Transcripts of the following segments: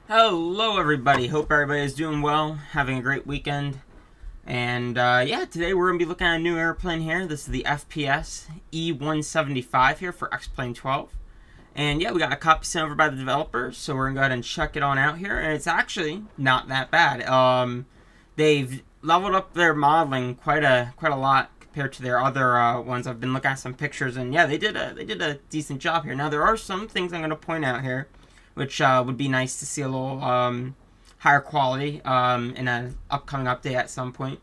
Hello everybody, hope everybody is doing well, having a great weekend. And yeah, today we're going to be looking at a new airplane here. This is the FPS E175 here for X-Plane12. And yeah, we got a copy sent over by the developers, so we're going to go ahead and check it on out here. And it's actually not that bad. They've leveled up their modeling quite a lot compared to their other ones. I've been looking at some pictures, and yeah, they did a decent job here. Now there are some things I'm going to point out here, which would be nice to see a little higher quality in an upcoming update at some point.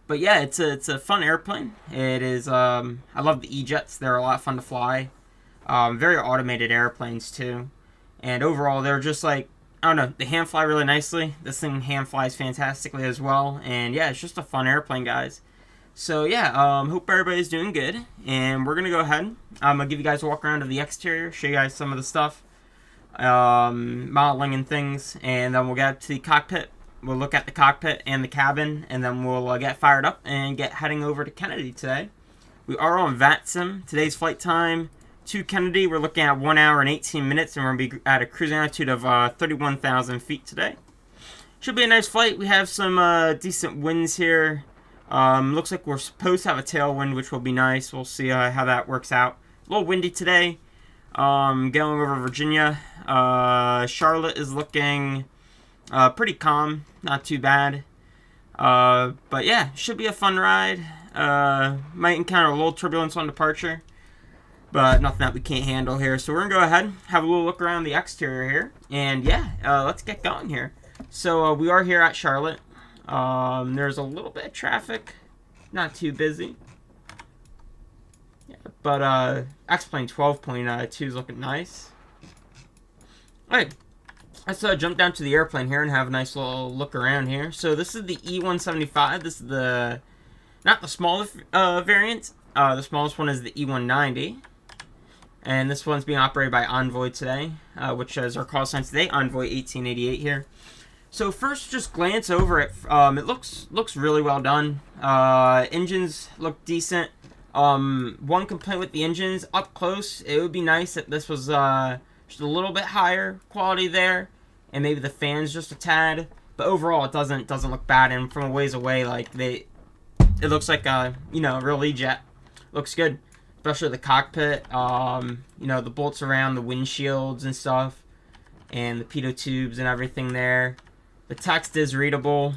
But yeah, it's a fun airplane. It is. I love the E-jets. They're a lot of fun to fly. Very automated airplanes too, and overall they're just like, I don't know. They hand fly really nicely. This thing hand flies fantastically as well, and yeah, it's just a fun airplane, guys. So yeah, hope everybody's doing good, and we're gonna go ahead. I'm gonna give you guys a walk around of the exterior, show you guys some of the stuff, modeling and things, and then we'll get to the cockpit. We'll look at the cockpit and the cabin, and then we'll get fired up and get heading over to Kennedy today. We are on VatSim. Today's flight time to Kennedy, we're looking at 1 hour and 18 minutes, and we're going to be at a cruising altitude of 31,000 feet today. Should be a nice flight. We have some decent winds here. Looks like we're supposed to have a tailwind, which will be nice. We'll see how that works out. A little windy today. Going over Virginia. Charlotte is looking pretty calm, not too bad. But yeah, should be a fun ride. Might encounter a little turbulence on departure, but nothing that we can't handle here. So we're gonna go ahead, have a little look around the exterior here, and yeah, let's get going here. So we are here at Charlotte. There's a little bit of traffic, not too busy. But X-Plane12 is looking nice. Alright, let's jump down to the airplane here and have a nice little look around here. So this is the E175. This is the, not the smallest variant. The smallest one is the E190. And this one's being operated by Envoy today, which is our call sign today, Envoy 1888 here. So first, just glance over it. It looks really well done. Engines look decent. One complaint with the engines, up close, it would be nice if this was just a little bit higher quality there, and maybe the fans just a tad. But overall, it doesn't look bad. And from a ways away, like it looks like a real E-jet. Looks good, especially the cockpit. The bolts around the windshields and stuff, and the pitot tubes and everything there. The text is readable,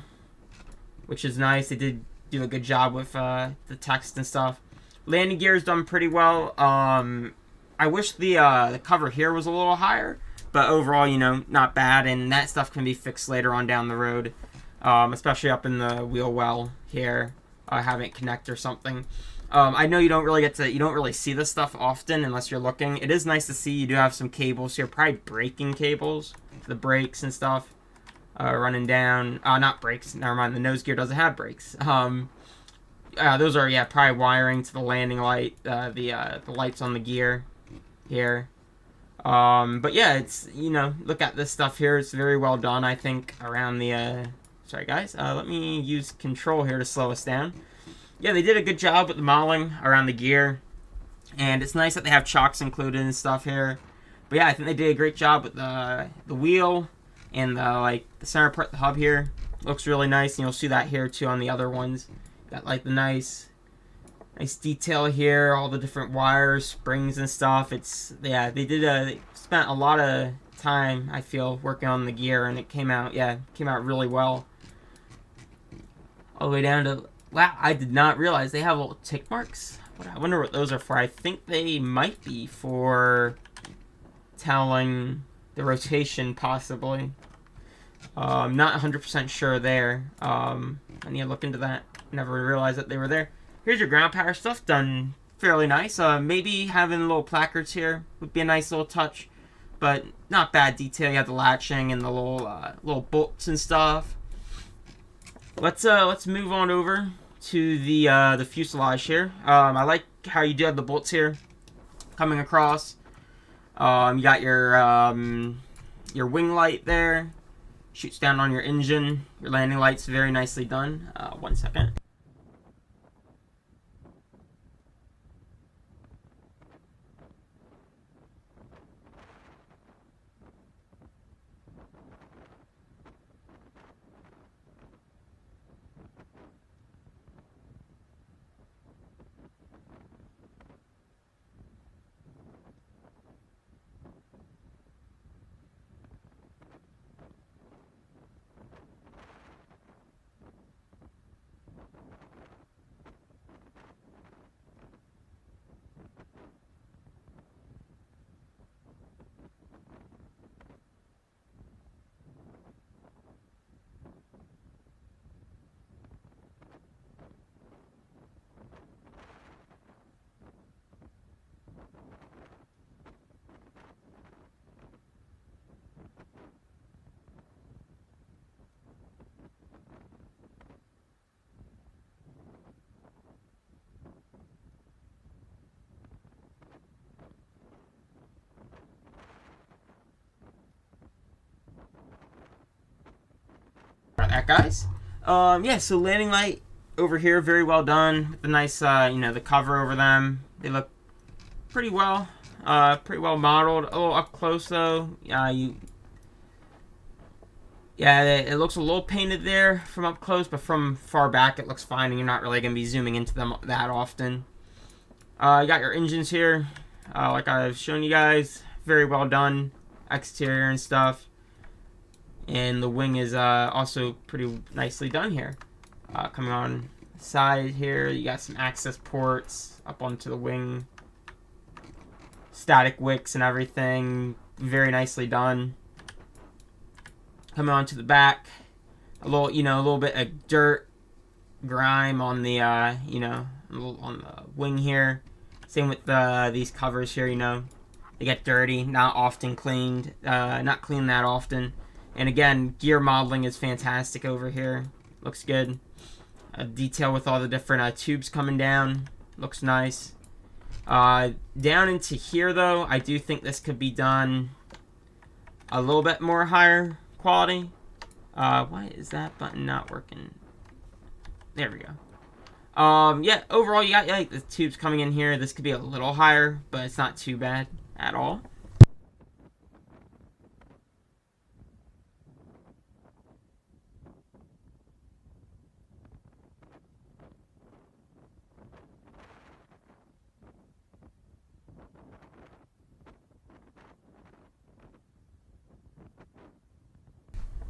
which is nice. They did do a good job with the text and stuff. Landing gear is done pretty well. I wish the cover here was a little higher, but overall, not bad. And that stuff can be fixed later on down the road, especially up in the wheel well here, having it connect or something. I know you don't really see this stuff often unless you're looking. It is nice to see. You do have some cables here, probably braking cables, the brakes and stuff, running down. Not brakes. Never mind. The nose gear doesn't have brakes. Those are probably wiring to the landing light, the lights on the gear here. But yeah, it's look at this stuff here. It's very well done, I think. Around the sorry guys, let me use control here to slow us down. Yeah, they did a good job with the modeling around the gear, and it's nice that they have chocks included and stuff here. But yeah, I think they did a great job with the wheel and the center part, the hub here. Looks really nice, and you'll see that here too on the other ones. Got the nice detail here, all the different wires, springs and stuff. They spent a lot of time, I feel, working on the gear, and it came out really well. All the way down to, wow, I did not realize they have little tick marks. I wonder what those are for. I think they might be for telling the rotation, possibly. I'm not 100% sure there. I need to look into that. Never realized that they were there. Here's your ground power stuff, done fairly nice. Maybe having little placards here would be a nice little touch, but not bad detail. You have the latching and the little bolts and stuff. Let's move on over to the fuselage here. I like how you do have the bolts here coming across. You got your wing light there. Shoots down on your engine. Your landing light's very nicely done. 1 second. that, guys. Yeah, so landing light over here, very well done. With the nice, the cover over them. They look pretty well modeled. A little up close though. It looks a little painted there from up close, but from far back it looks fine, and you're not really going to be zooming into them that often. You got your engines here, like I've shown you guys. Very well done, exterior and stuff. And the wing is also pretty nicely done here. Coming on the side here, you got some access ports up onto the wing. Static wicks and everything, very nicely done. Coming on to the back, a little bit of dirt, grime on the, on the wing here. Same with these covers here, they get dirty, not often cleaned, not cleaned that often. And again, gear modeling is fantastic over here. Looks good. Detail with all the different tubes coming down. Looks nice. Down into here, though, I do think this could be done a little bit more higher quality. Why is that button not working? There we go. Yeah, overall, you got like the tubes coming in here. This could be a little higher, but it's not too bad at all.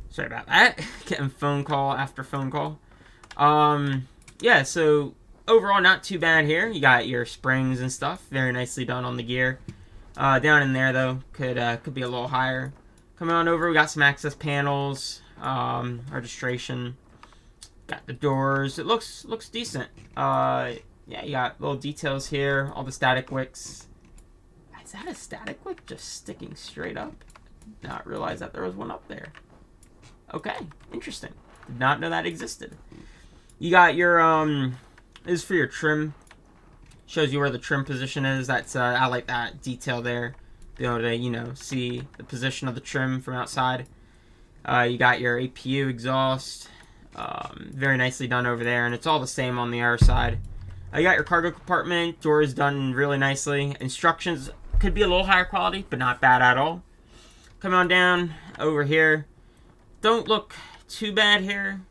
Sorry about that. Getting phone call after phone call. Yeah, so overall not too bad here. You got your springs and stuff. Very nicely done on the gear. Down in there, though, could be a little higher. Coming on over, we got some access panels. Registration. Got the doors. It looks decent. Yeah, you got little details here. All the static wicks. Is that a static wick just sticking straight up? Did not realize that there was one up there. Okay, interesting. Did not know that existed. You got your, this is for your trim. Shows you where the trim position is. That's, I like that detail there. Be able to, see the position of the trim from outside. You got your APU exhaust. Very nicely done over there. And it's all the same on the other side. You got your cargo compartment. Doors done really nicely. Instructions could be a little higher quality, but not bad at all. Come on down over here. Don't look too bad here.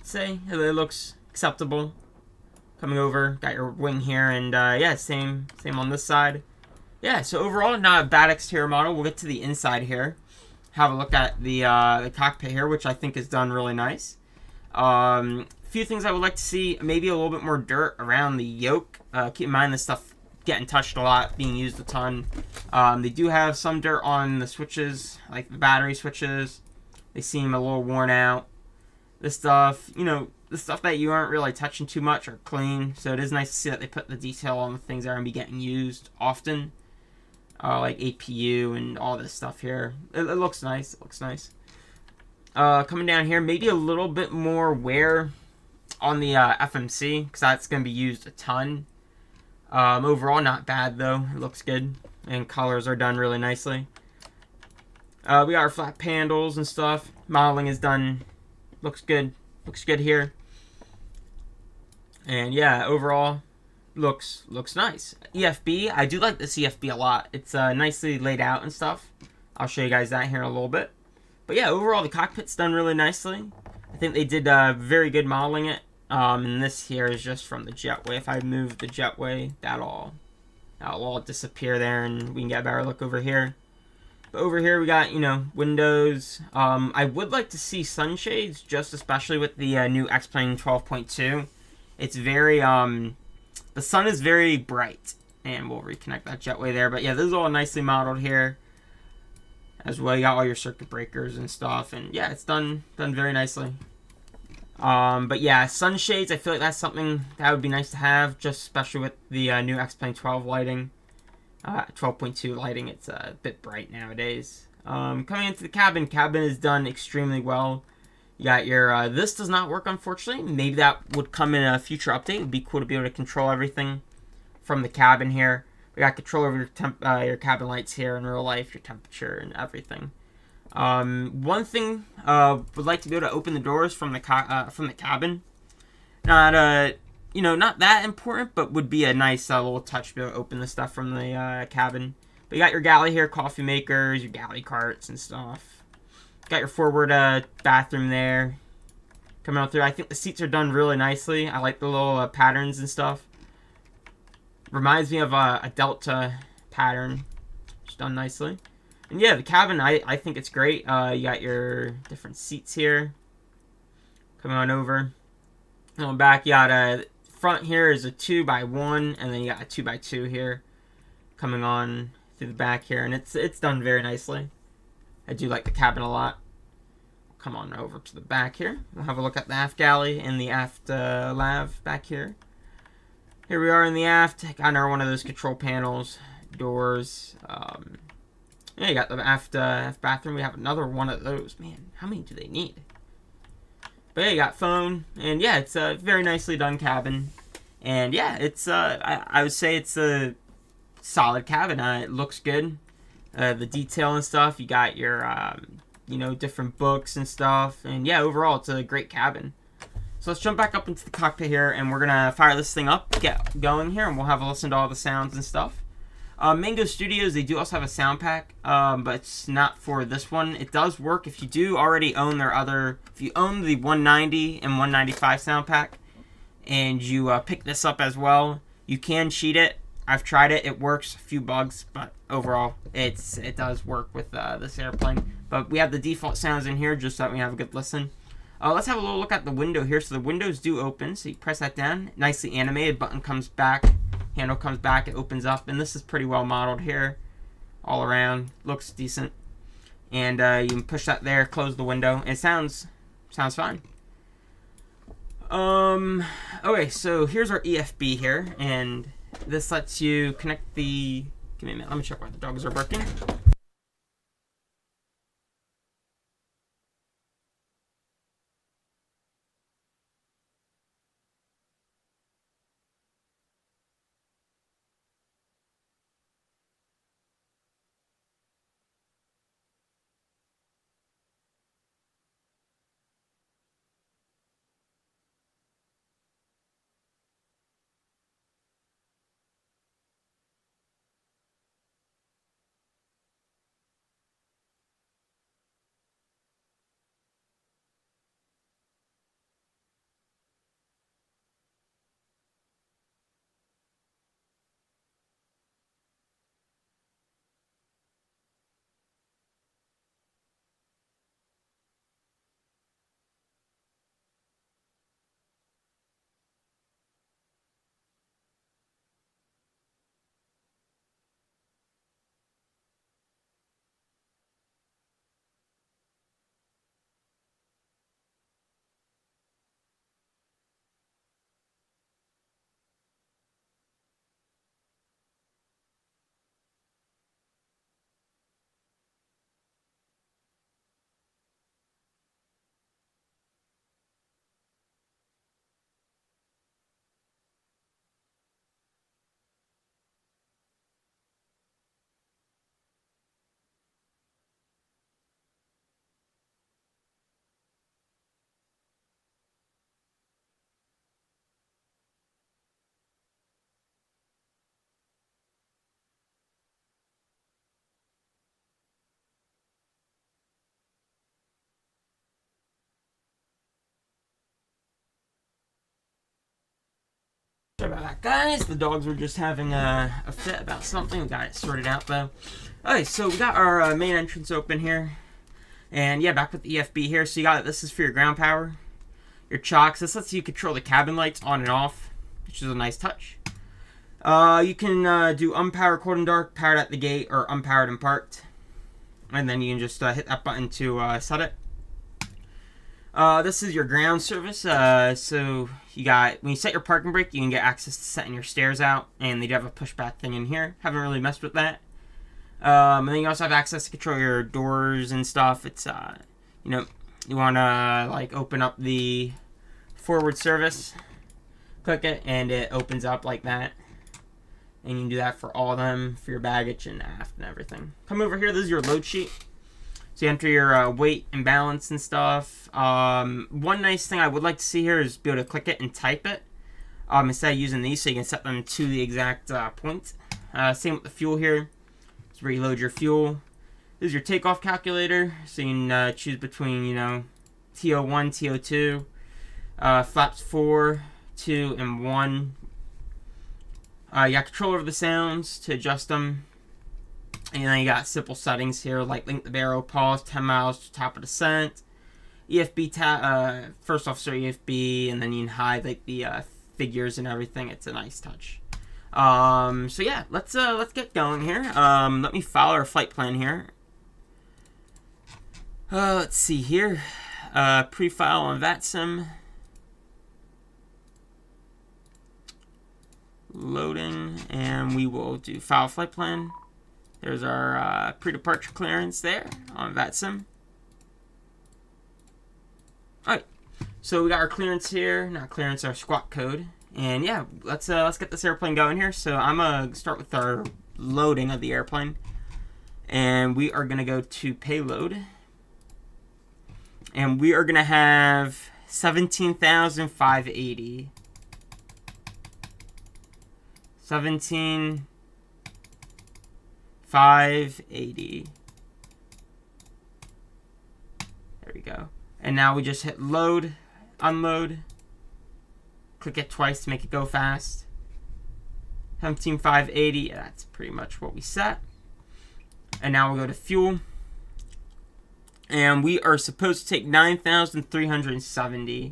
Say it looks acceptable. Coming over, got your wing here, and yeah, same on this side. Yeah, so overall, not a bad exterior model. We'll get to the inside here. Have a look at the cockpit here, which I think is done really nice. Few things I would like to see, maybe a little bit more dirt around the yoke. Keep in mind this stuff getting touched a lot, being used a ton. They do have some dirt on the switches, like the battery switches. They seem a little worn out. This stuff, the stuff that you aren't really touching too much are clean. So it is nice to see that they put the detail on the things that are going to be getting used often. Like APU and all this stuff here. It looks nice. It looks nice. Coming down here, maybe a little bit more wear on the FMC, because that's going to be used a ton. Overall, not bad, though. It looks good. And colors are done really nicely. We got our flat panels and stuff. Modeling is done. Looks good. Looks good here. And yeah, overall, looks nice. EFB, I do like the CFB a lot. It's nicely laid out and stuff. I'll show you guys that here in a little bit. But yeah, overall, the cockpit's done really nicely. I think they did very good modeling it. And this here is just from the jetway. If I move the jetway, that'll all disappear there, and we can get a better look over here. But over here we got, windows. I would like to see sunshades, just especially with the new X-Plane12. It's very, the sun is very bright. And we'll reconnect that jetway there. But yeah, this is all nicely modeled here. As well, you got all your circuit breakers and stuff. And yeah, it's done very nicely. But yeah, sunshades, I feel like that's something that would be nice to have, just especially with the new X-Plane12 lighting. 12.2 lighting, it's a bit bright nowadays. Coming into the cabin is done extremely well. You got your, this does not work, unfortunately. Maybe that would come in a future update. It would be cool to be able to control everything from the cabin here. We got control over your cabin lights here in real life, your temperature and everything. One thing, would like to be able to open the doors from the cabin. Not not that important, but would be a nice little touch to be able to open the stuff from the cabin. But you got your galley here, coffee makers, your galley carts and stuff. Got your forward bathroom there. Coming out through, I think the seats are done really nicely. I like the little patterns and stuff. Reminds me of a Delta pattern. It's done nicely. And yeah, the cabin, I think it's great. You got your different seats here. Coming on over. On back, you got front here is a 2x1, and then you got a 2x2 here. Coming on through the back here, and it's done very nicely. I do like the cabin a lot. Come on over to the back here. We'll have a look at the aft galley and the aft lav back here. Here we are in the aft. Got another one of those control panels, doors. Yeah, you got the aft bathroom. We have another one of those. Man, how many do they need? But yeah, you got phone, and yeah, it's a very nicely done cabin. And yeah, it's I would say it's a solid cabin. It looks good. The detail and stuff. You got your different books and stuff. And yeah, overall, it's a great cabin. So let's jump back up into the cockpit here, and we're gonna fire this thing up, get going here, and we'll have a listen to all the sounds and stuff. Mango Studios, they do also have a sound pack, but it's not for this one. It does work if you do already own their other, if you own the 190 and 195 sound pack, and you pick this up as well, you can cheat it. I've tried it. It works. A few bugs, but overall, it does work with this airplane. But we have the default sounds in here just so that we have a good listen. Let's have a little look at the window here. So the windows do open. So you press that down. Nicely animated. Button comes back. Handle comes back. It opens up. And this is pretty well modeled here. All around. Looks decent. And you can push that there. Close the window. It sounds fine. Okay, so here's our EFB here. And this lets you connect the... Give me a minute. Let me check why the dogs are barking. Sorry about that, guys. The dogs were just having a fit about something. We got it sorted out, though. Okay, so we got our main entrance open here. And yeah, back with the EFB here. So you got it. This is for your ground power. Your chocks. This lets you control the cabin lights on and off, which is a nice touch. You can do unpowered cold and dark, powered at the gate, or unpowered and parked. And then you can just hit that button to set it. This is your ground service. So you got, when you set your parking brake, you can get access to setting your stairs out, and they do have a pushback thing in here. Haven't really messed with that. And then you also have access to control your doors and stuff. It's you want to like open up the forward service, click it, and it opens up like that. And you can do that for all of them, for your baggage and aft and everything. Come over here. This is your load sheet. So you enter your weight and balance and stuff. One nice thing I would like to see here is be able to click it and type it. Instead of using these, so you can set them to the exact point. Same with the fuel here. It's where you load your fuel. This is your takeoff calculator, so you can choose between, you know, TO1, TO2, flaps 4, 2, and 1. You got control over the sounds to adjust them. And then you got simple settings here, like length of barrel, pause, 10 miles to top of descent. EFB, first officer EFB, and then you can hide like the figures and everything. It's a nice touch. So yeah, let's get going here. Let me follow our flight plan here. Let's see here. Pre-file on VatSim. Loading, and we will do file flight plan. There's our pre-departure clearance there on VatSim. Alright, so we got our clearance here, not clearance, our squawk code. And yeah, let's get this airplane going here. So I'm gonna start with our loading of the airplane. And we are gonna go to payload. And we are gonna have 17,580. 17,580. There we go. And now we just hit load, unload. Click it twice to make it go fast. 17,580. That's pretty much what we set. And now we'll go to fuel. And we are supposed to take 9,370.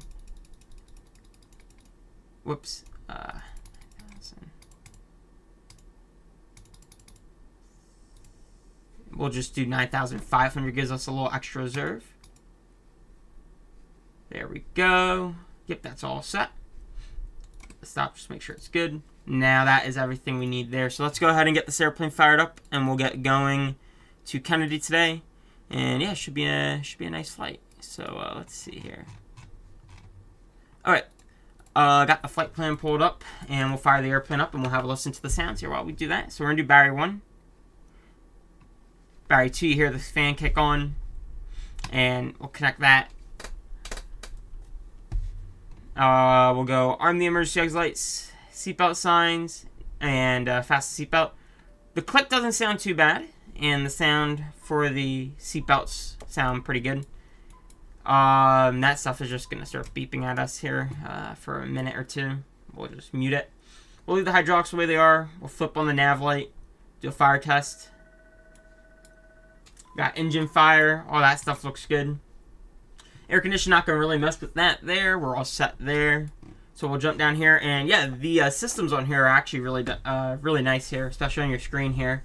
Whoops. We'll just do 9,500. Gives us a little extra reserve. There we go. Yep, that's all set. Stop, just make sure it's good. Now that is everything we need there. So let's go ahead and get this airplane fired up, and we'll get going to Kennedy today. And yeah, it should be a nice flight. So let's see here. All right, got the flight plan pulled up, and we'll fire the airplane up, and we'll have a listen to the sounds here while we do that. So we're gonna do battery 1, battery 2. You hear the fan kick on, and we'll connect that. We'll go arm the emergency exit lights, seatbelt signs, and fasten seatbelt. The click doesn't sound too bad, and the sound for the seatbelts sound pretty good. That stuff is just going to start beeping at us here for a minute or two. We'll just mute it. We'll leave the hydraulics the way they are. We'll flip on the nav light, do a fire test. Got engine fire. All that stuff looks good. Air conditioning, not going to really mess with that there. We're all set there. So we'll jump down here. And yeah, the systems on here are actually really nice here, especially on your screen here.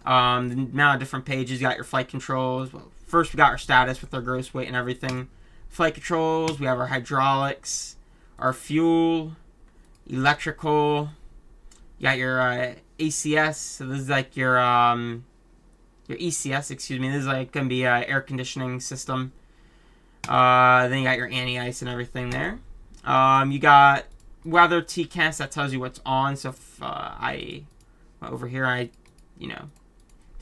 The amount of different pages. You got your flight controls. Well, first, we got our status with our gross weight and everything. Flight controls. We have our hydraulics, our fuel, electrical. You got your ACS. So this is like your ECS, excuse me. This is like going to be an air conditioning system. Then you got your anti-ice and everything there. You got weather TCAS, that tells you what's on. So if over here,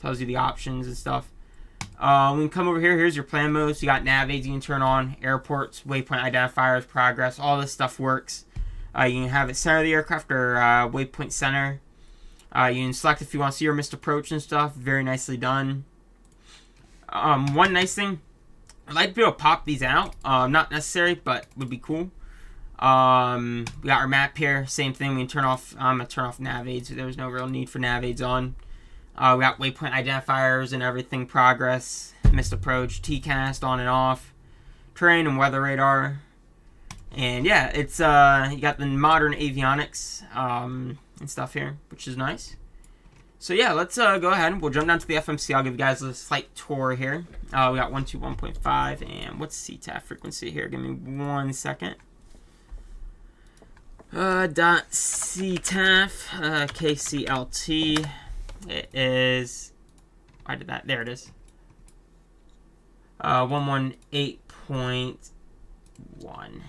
tells you the options and stuff. We can come over here. Here's your plan modes. You got nav aids you can turn on, airports, waypoint identifiers, progress. All this stuff works. You can have it center of the aircraft or waypoint center. You can select if you want to see your missed approach and stuff. Very nicely done. One nice thing, I'd like to be able to pop these out. Not necessary, but would be cool. We got our map here. Same thing. We can turn off. I'm gonna turn off nav aids. So there's no real need for nav aids on. We got waypoint identifiers and everything. Progress, missed approach, TCAS on and off, terrain and weather radar. And yeah, it's you got the modern avionics and stuff here, which is nice. So yeah, let's go ahead and we'll jump down to the FMC. I'll give you guys a slight tour here. We got 121.5, and what's CTAF frequency here? Give me 1 second. .CTAF, KCLT. It is, I did that, there it is. 118.1.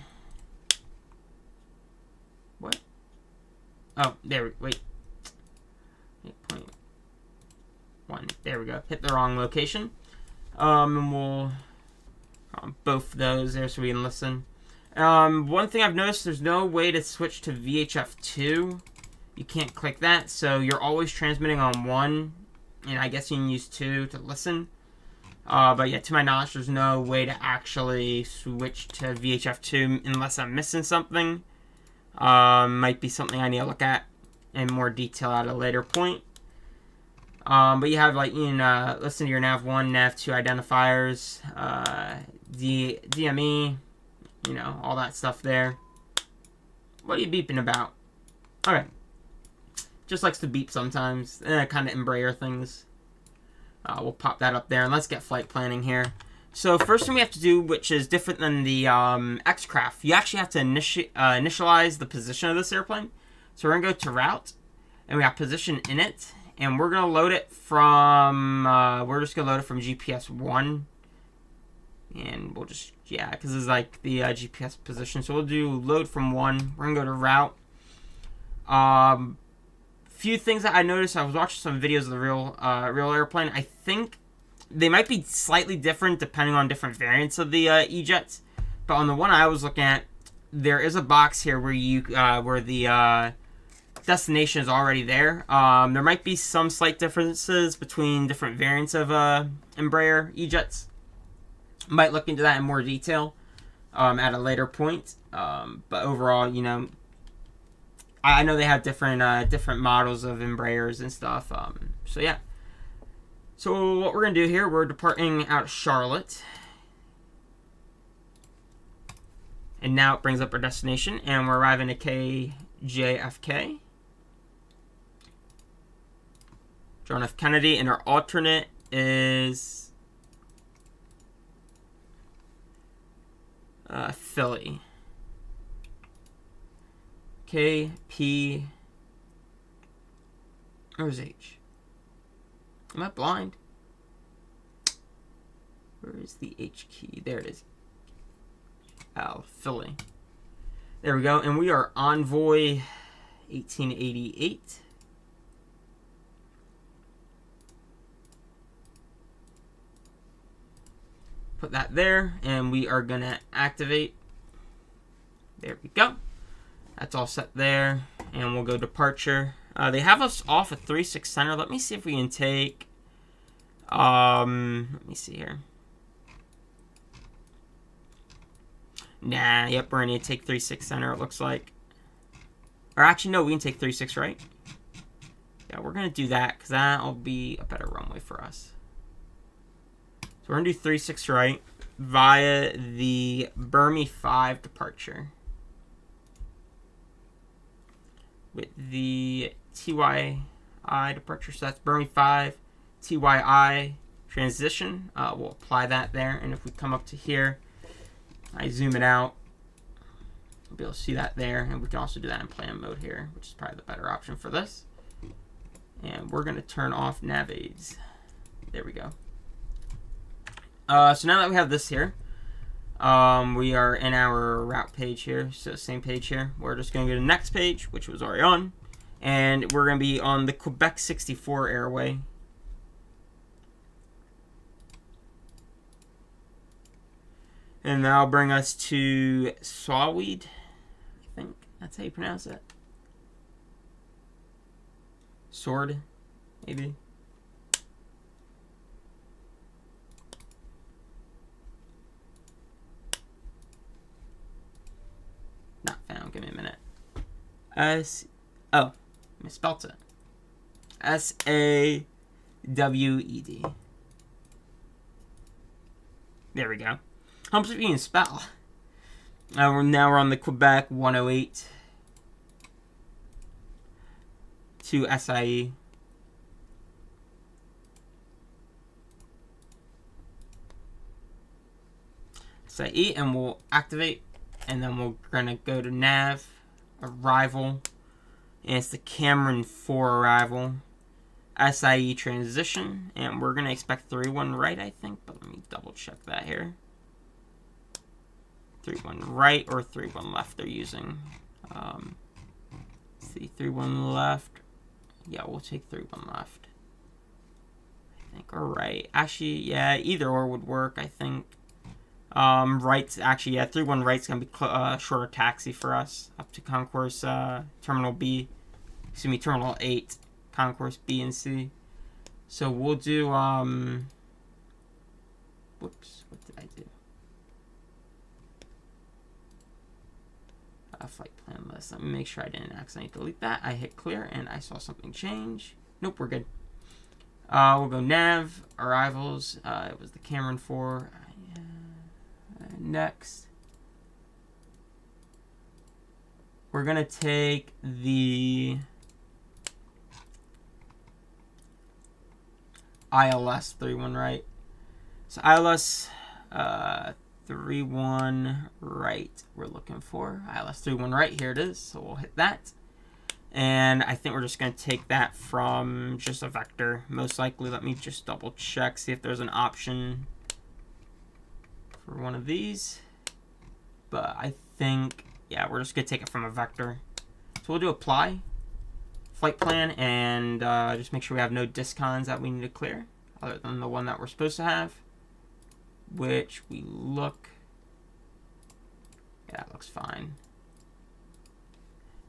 What? Oh, there, wait. 8.1. There we go. Hit the wrong location. And we'll both those there so we can listen. One thing I've noticed, there's no way to switch to VHF2. You can't click that, so you're always transmitting on 1, and I guess you can use 2 to listen. But yeah, to my knowledge, there's no way to actually switch to VHF2 unless I'm missing something. Might be something I need to look at in more detail at a later point. But you have, like, you can listen to your nav1, nav2 identifiers, DME, you know, all that stuff there. What are you beeping about? Alright. Just likes to beep sometimes. Kind of Embraer things. We'll pop that up there, and let's get flight planning here. So first thing we have to do, which is different than the X-Craft, you actually have to initialize the position of this airplane. So we're going to go to route, and we have position in it, and we're going to load it from, we're just going to load it from GPS 1. And we'll just, yeah, because this is like the GPS position. So we'll do load from 1. We're going to go to route. Few things that I noticed, I was watching some videos of the real airplane. I think they might be slightly different depending on different variants of the E-jets. But on the one I was looking at, there is a box here where you where the destination is already there. There might be some slight differences between different variants of Embraer E-jets. Might look into that in more detail at a later point. But overall, you know, I know they have different models of Embraers and stuff. So yeah. So what we're gonna do here, we're departing out of Charlotte, and now it brings up our destination, and we're arriving at KJFK, John F. Kennedy, and our alternate is Philly. KP. Where's H? Am I blind? Where is the H key? There it is. Oh, Philly. There we go. And we are Envoy 1888. Put that there, and we are gonna activate. There we go. That's all set there, and we'll go departure. They have us off at 36 center. Let me see if we can take. Let me see here. Nah, yep, we're gonna take 36 center. It looks like. Or actually, no, we can take 36 right. Yeah, we're gonna do that because that'll be a better runway for us. So we're gonna do 36 right via the Burmy 5 departure. With the TYI departure, so that's Burmy 5, TYI transition. We'll apply that there, and if we come up to here, I zoom it out, we'll be able to see that there, and we can also do that in plan mode here, which is probably the better option for this. And we're going to turn off nav aids. There we go. So now that we have this here, we are in our route page here, so same page here. We're just going to go to the next page, which was already on, and we're going to be on the Quebec 64 airway. And that'll bring us to Sawweed, I think that's how you pronounce it. Sword, maybe. Not found. Give me a minute. Oh, misspelled it. SAWED. There we go. How much if you can spell? Now we're on the Quebec 108 to SIE. SIE, and we'll activate, and then we're gonna go to nav arrival, and it's the Cameron 4 arrival. SIE transition, and we're gonna expect 3-1 right, I think, but let me double check that here. 3-1 right or 3-1 left they're using. Let's see, 3-1 left. Yeah, we'll take 3-1 left. I think, or right. Actually, yeah, either or would work, I think. Right's actually, yeah, 3-1 right's gonna be shorter taxi for us up to Concourse Terminal B. Excuse me, Terminal 8, Concourse B and C. So we'll do whoops, what did I do? Flight plan list. Let me make sure I didn't accidentally delete that. I hit clear and I saw something change. Nope, we're good. We'll go nav, arrivals. It was the Cameron 4. Next, we're gonna take the ILS 3-1 right. So ILS 3-1 right we're looking for. ILS 3-1 right, here it is. So we'll hit that. And I think we're just going to take that from just a vector, most likely. Let me just double check, see if there's an option for one of these. But I think, yeah, we're just going to take it from a vector. So we'll do apply, flight plan, and just make sure we have no discons that we need to clear, other than the one that we're supposed to have, which we look, yeah, that looks fine.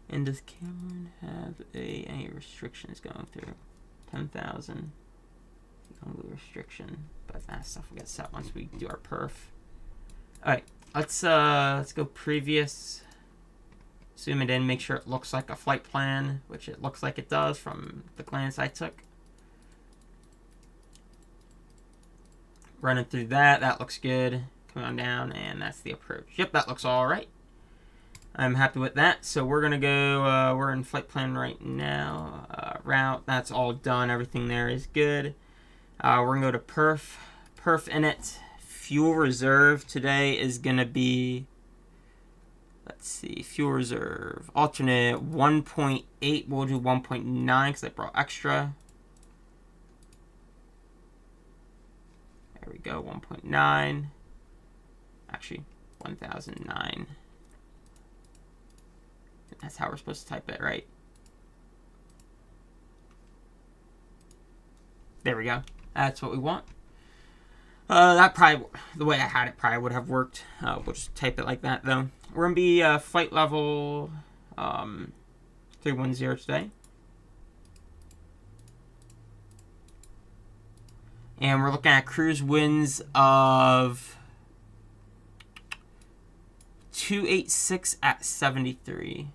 And does Cameron have any restrictions going through? 10,000. Only restriction, but that stuff will get set once we do our perf. Alright, let's go previous. Zoom it in, make sure it looks like a flight plan, which it looks like it does from the glance I took. Running through that, that looks good. Coming on down, and that's the approach. Yep, that looks alright. I'm happy with that. So we're gonna go, we're in flight plan right now. Route, that's all done. Everything there is good. We're gonna go to perf. Perf init. Fuel reserve today is gonna be, let's see, fuel reserve. Alternate 1.8, we'll do 1.9 because I brought extra. There we go, 1.9. Actually, 1009. That's how we're supposed to type it, right? There we go. That's what we want. That probably, the way I had it probably would have worked. We'll just type it like that, though. We're going to be flight level 310 today. And we're looking at cruise winds of 286 at 73.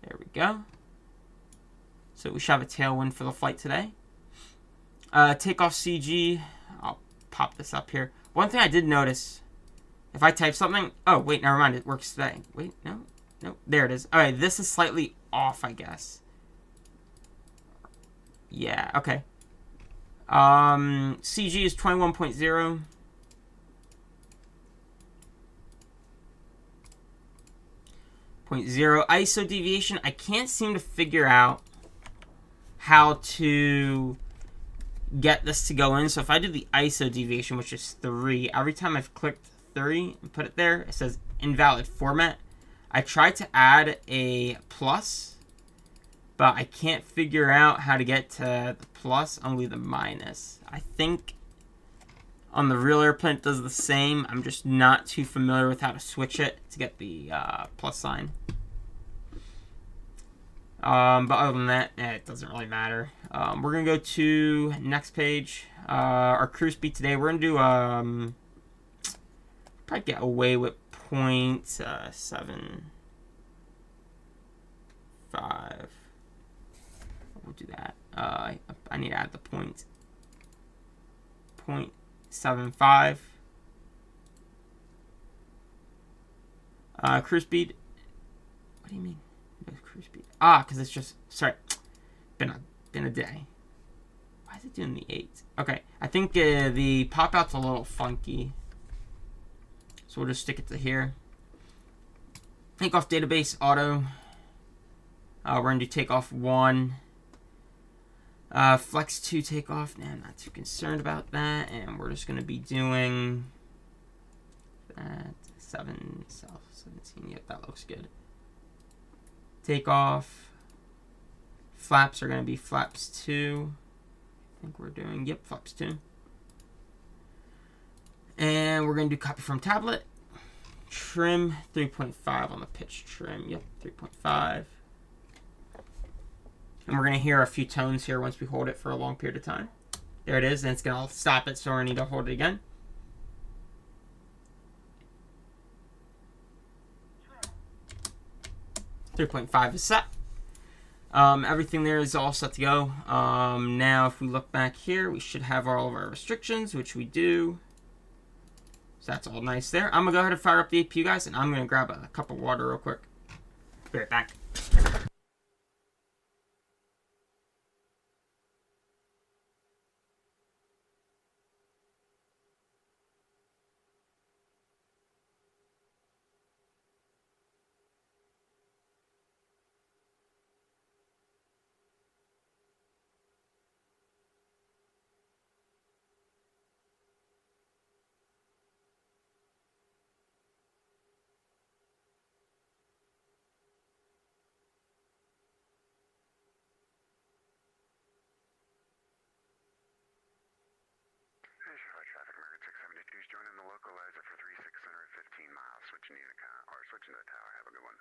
There we go. So we should have a tailwind for the flight today. Takeoff CG. I'll pop this up here. One thing I did notice, if I type something, oh wait, never mind, it works today. Wait, no, there it is. All right, this is slightly off, I guess. Yeah, okay. CG is 21.0. ISO deviation, I can't seem to figure out how to get this to go in. So if I do the ISO deviation, which is 3, every time I've clicked 3 and put it there, it says invalid format. I tried to add a plus, but I can't figure out how to get to the plus, only the minus. I think on the real airplane it does the same. I'm just not too familiar with how to switch it to get the plus sign. But other than that, it doesn't really matter. We're going to go to next page. Our cruise speed today, we're going to do probably get away with 0.75. We'll do that. I need to add the 0.75. Cruise speed. What do you mean? No cruise speed. Because it's just, sorry, been a day. Why is it doing the 8? Okay, I think the pop out's a little funky, so we'll just stick it to here. Takeoff database auto. We're gonna do takeoff 1. Flex 2 takeoff. Nah, I'm not too concerned about that, and we're just gonna be doing that. 17. Yep, that looks good. Takeoff. Flaps are going to be flaps 2. I think we're doing, yep, flaps 2. And we're going to do copy from tablet. Trim 3.5 on the pitch trim. Yep, 3.5. And we're going to hear a few tones here once we hold it for a long period of time. There it is, and it's going to stop it, so we need to hold it again. .5 is set. Everything there is all set to go. Now, if we look back here, we should have all of our restrictions, which we do. So that's all nice there. I'm going to go ahead and fire up the APU, guys, and I'm going to grab a cup of water real quick. Be right back. Joining the localizer for 3615 miles. Switching to the tower. Have a good one.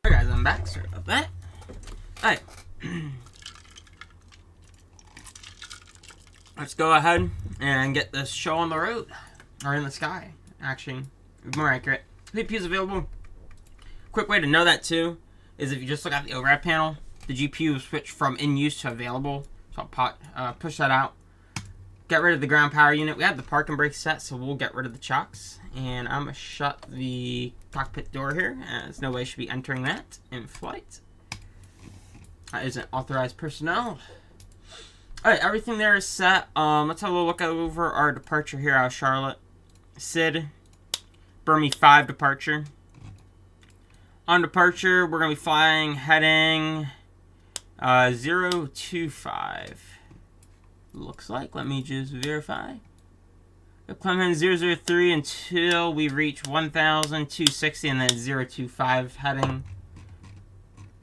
Alright guys, I'm back. Sorry about that. Alright. Let's go ahead and get this show on the road. Or in the sky. Actually, more accurate. CPU is available. Quick way to know that too is if you just look at the override panel, the GPU will switch from in use to available. So I'll push that out. Get rid of the ground power unit. We have the parking brake set, so we'll get rid of the chocks. And I'm going to shut the cockpit door here, as nobody should be entering that in flight. That isn't authorized personnel. Alright, everything there is set. Let's have a look over our departure here out of Charlotte. SID, Burmese 5 departure. On departure, we're going to be flying heading 025. Looks like. Let me just verify. Climb 003 until we reach 1,260 and then 025 heading.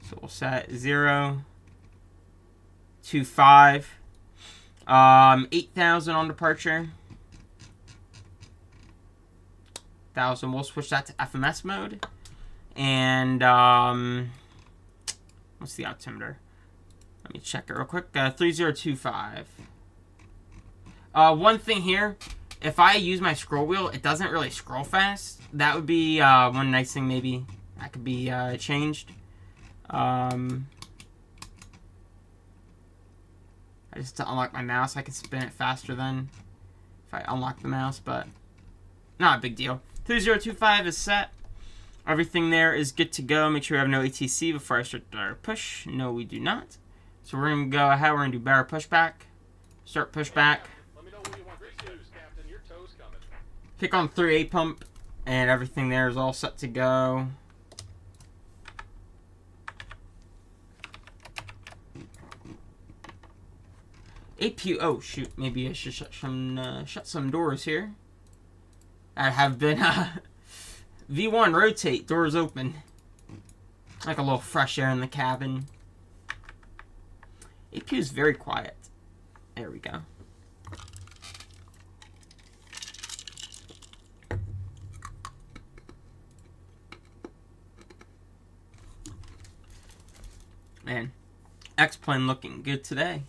So we'll set 025. 8,000 on departure. 1,000. We'll switch that to FMS mode. And what's the altimeter? Let me check it real quick. 3025. One thing here, if I use my scroll wheel, it doesn't really scroll fast. That would be one nice thing maybe that could be changed. I just to unlock my mouse, I can spin it faster than if I unlock the mouse, but not a big deal. 3025 is set. Everything there is good to go. Make sure we have no ATC before I start our push. No, we do not. So we're going to go ahead. We're going to do barrel pushback. Start pushback. Let me know when you want this news, Captain. Your toe's coming. Kick on 3A pump. And everything there is all set to go. APU. Oh, shoot. Maybe I should shut some doors here. I have been... V1, rotate. Doors open. Like a little fresh air in the cabin. APU is very quiet. There we go. Man, X-Plane looking good today.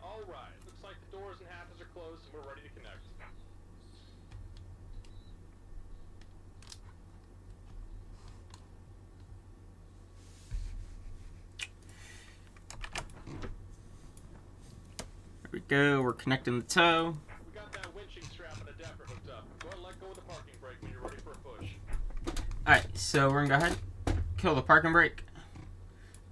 Alright, looks like the doors and hatches are closed and we're ready to connect. There we go, we're connecting the tow. We got that winching strap and adapter hooked up. Go ahead and let go of the parking brake when you're ready for a push. Alright, so we're gonna go ahead, kill the parking brake.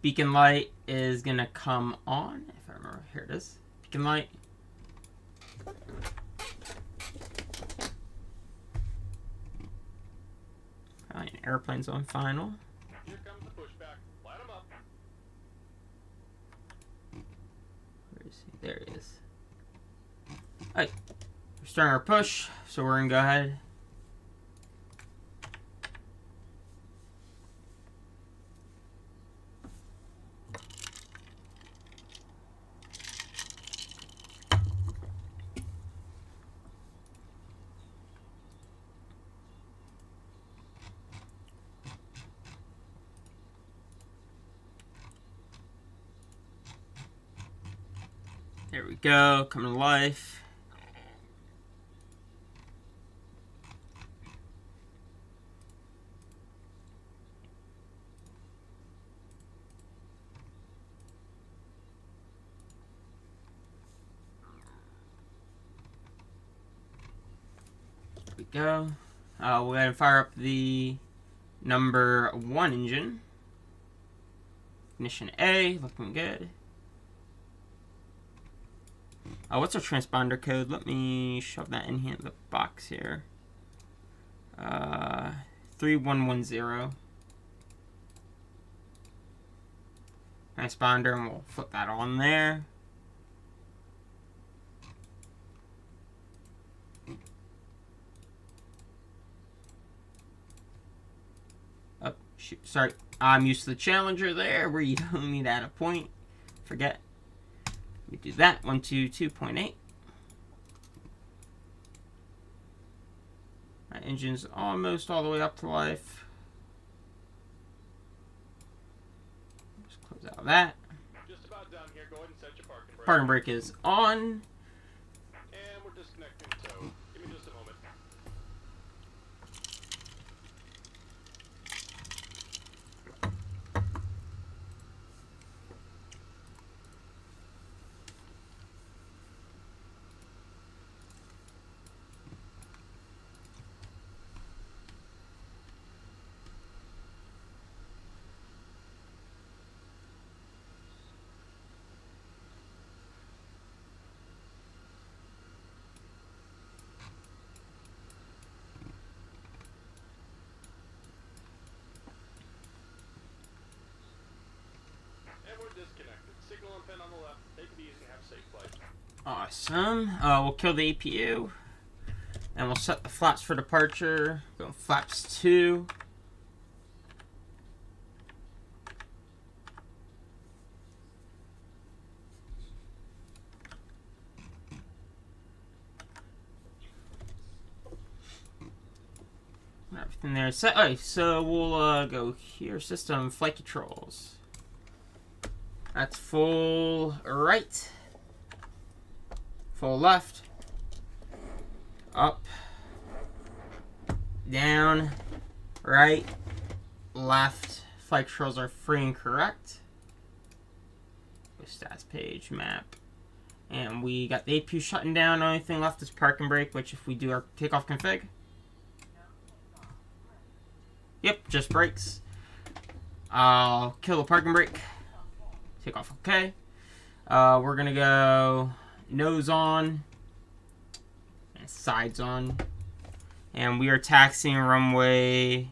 Beacon light is gonna come on, if I remember. Here it is. Beacon light. Alright, airplane's on final. Here comes the pushback. Light him up. Where is he? There he is. Alright, we're starting our push, so we're gonna go ahead. There we go, coming to life. There we go. We'll go ahead and fire up the number 1 engine. Ignition A, looking good. What's our transponder code? Let me shove that in here in the box here. 3110. Transponder, and we'll flip that on there. Oh, shoot. Sorry. I'm used to the Challenger there, where you don't need to add a point. Forget. We do that. 122.8. My engine's almost all the way up to life. Just close out that. Just about done here. Go ahead and set your parking brake. Parking brake is on. And we're disconnecting tow. Give me just a moment. And we're disconnected. Signal and pin on the left. Take it easy and have a safe flight. Awesome. We'll kill the APU. And we'll set the flaps for departure. Go flaps 2. Everything there is set. Alright, so we'll go here. System flight controls. That's full right. Full left. Up. Down. Right. Left. Flight controls are free and correct. Stats page, map. And we got the APU shutting down. Only thing left is parking brake, which if we do our takeoff config. Yep, just brakes. I'll kill the parking brake. Take off okay. We're gonna go nose on and sides on. And we are taxiing runway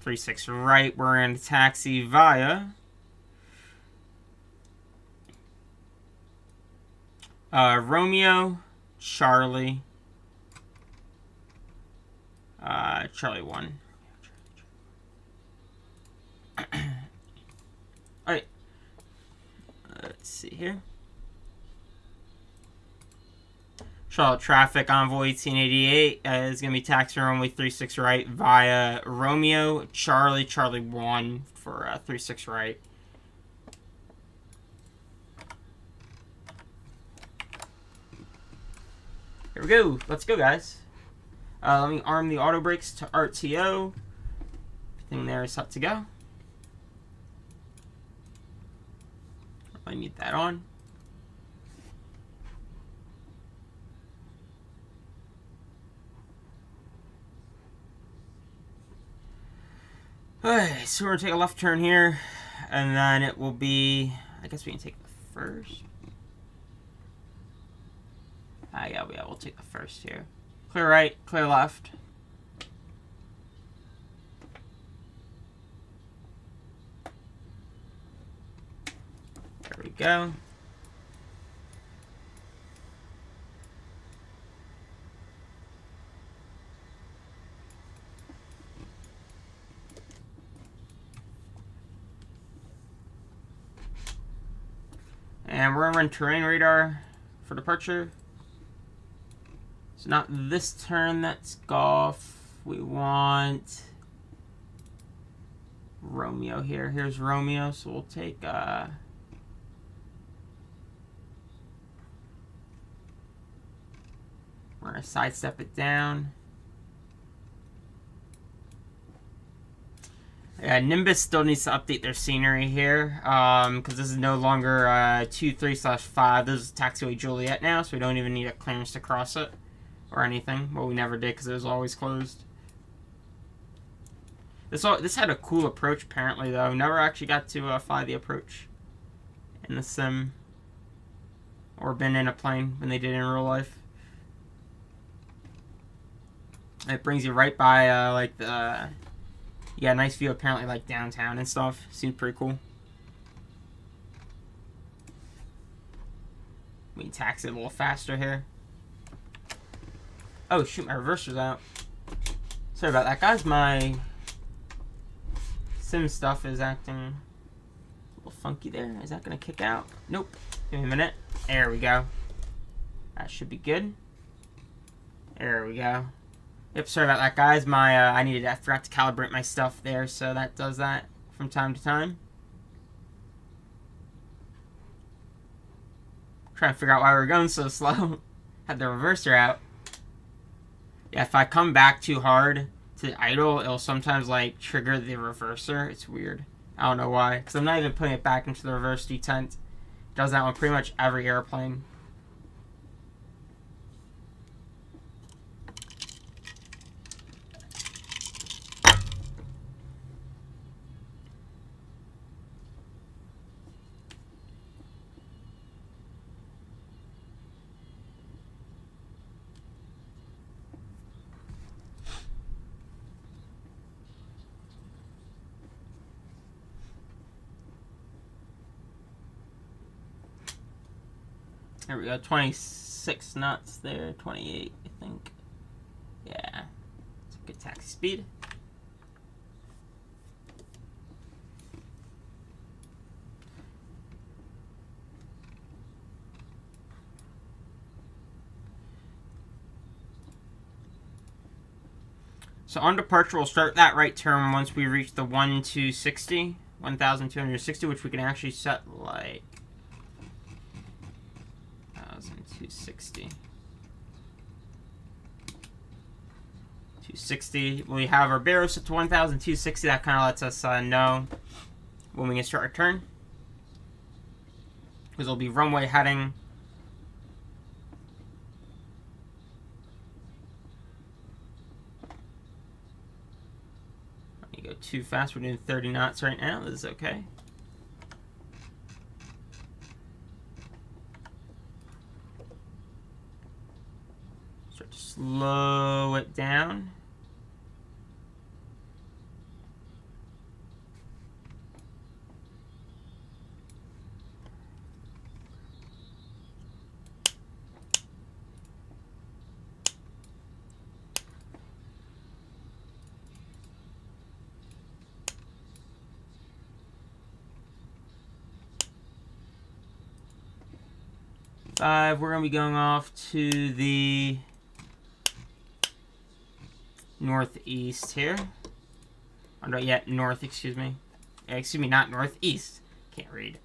36 right. We're in taxi via Romeo, Charlie, Charlie 1. Alright. Let's see here. Charlotte Traffic Envoy 1888 is going to be taxiing runway 36 right via Romeo Charlie Charlie 1 for 36 right. Here we go. Let's go, guys. Let me arm the auto brakes to RTO. Everything there is set to go. I need that on. Alright, so we're going to take a left turn here, and then it will be, I guess we can take the first. Yeah, we'll take the first here. Clear right, clear left. There we go. And we're going to run terrain radar for departure. It's not this turn that's golf. We want Romeo here. Here's Romeo, so we'll take we're going to sidestep it down. Yeah, Nimbus still needs to update their scenery here, because this is no longer 2-3/5. This is Taxiway Juliet now, so we don't even need a clearance to cross it or anything. Well, we never did because it was always closed. This had a cool approach apparently, though. Never actually got to fly the approach in the sim or been in a plane when they did it in real life. It brings you right by like the. Yeah, nice view apparently like downtown and stuff. Seems pretty cool. We can taxi it a little faster here. Oh shoot, my reverser's out. Sorry about that, guys. My sim stuff is acting a little funky there. Is that gonna kick out? Nope. Give me a minute. There we go. That should be good. There we go. Yep, sorry about that, guys. I forgot to calibrate my stuff there, so that does that from time to time. Trying to figure out why we're going so slow. Had the reverser out. Yeah, if I come back too hard to idle, it'll sometimes like trigger the reverser. It's weird. I don't know why. Because I'm not even putting it back into the reverse detent. It does that on pretty much every airplane. There we go, 26 knots there, 28, I think. Yeah, it's a good taxi speed. So on departure, we'll start that right turn once we reach the 1,260, which we can actually set like 1,260. 260. We have our barrel set to 1,260. That kind of lets us know when we can start our turn. Because it'll be runway heading. You go too fast. We're doing 30 knots right now. This is okay. Start to slow it down. 5. We're going to be going off to the northeast here. Oh, no, yeah, north, excuse me. Excuse me, not northeast. Can't read.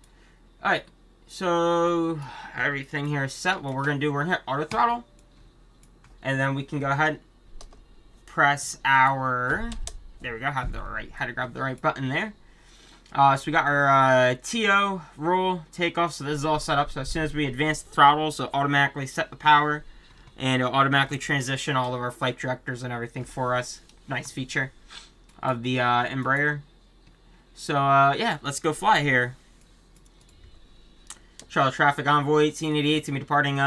Alright, so everything here is set. What we're going to do, we're going to hit auto throttle. And then we can go ahead, press our... There we go, had to grab the right button there. So we got our TO, roll, takeoff, so this is all set up. So as soon as we advance the throttle, so automatically set the power, and it'll automatically transition all of our flight directors and everything for us. Nice feature of the Embraer. So yeah, let's go fly here. Charlotte Traffic Envoy 1888 to be departing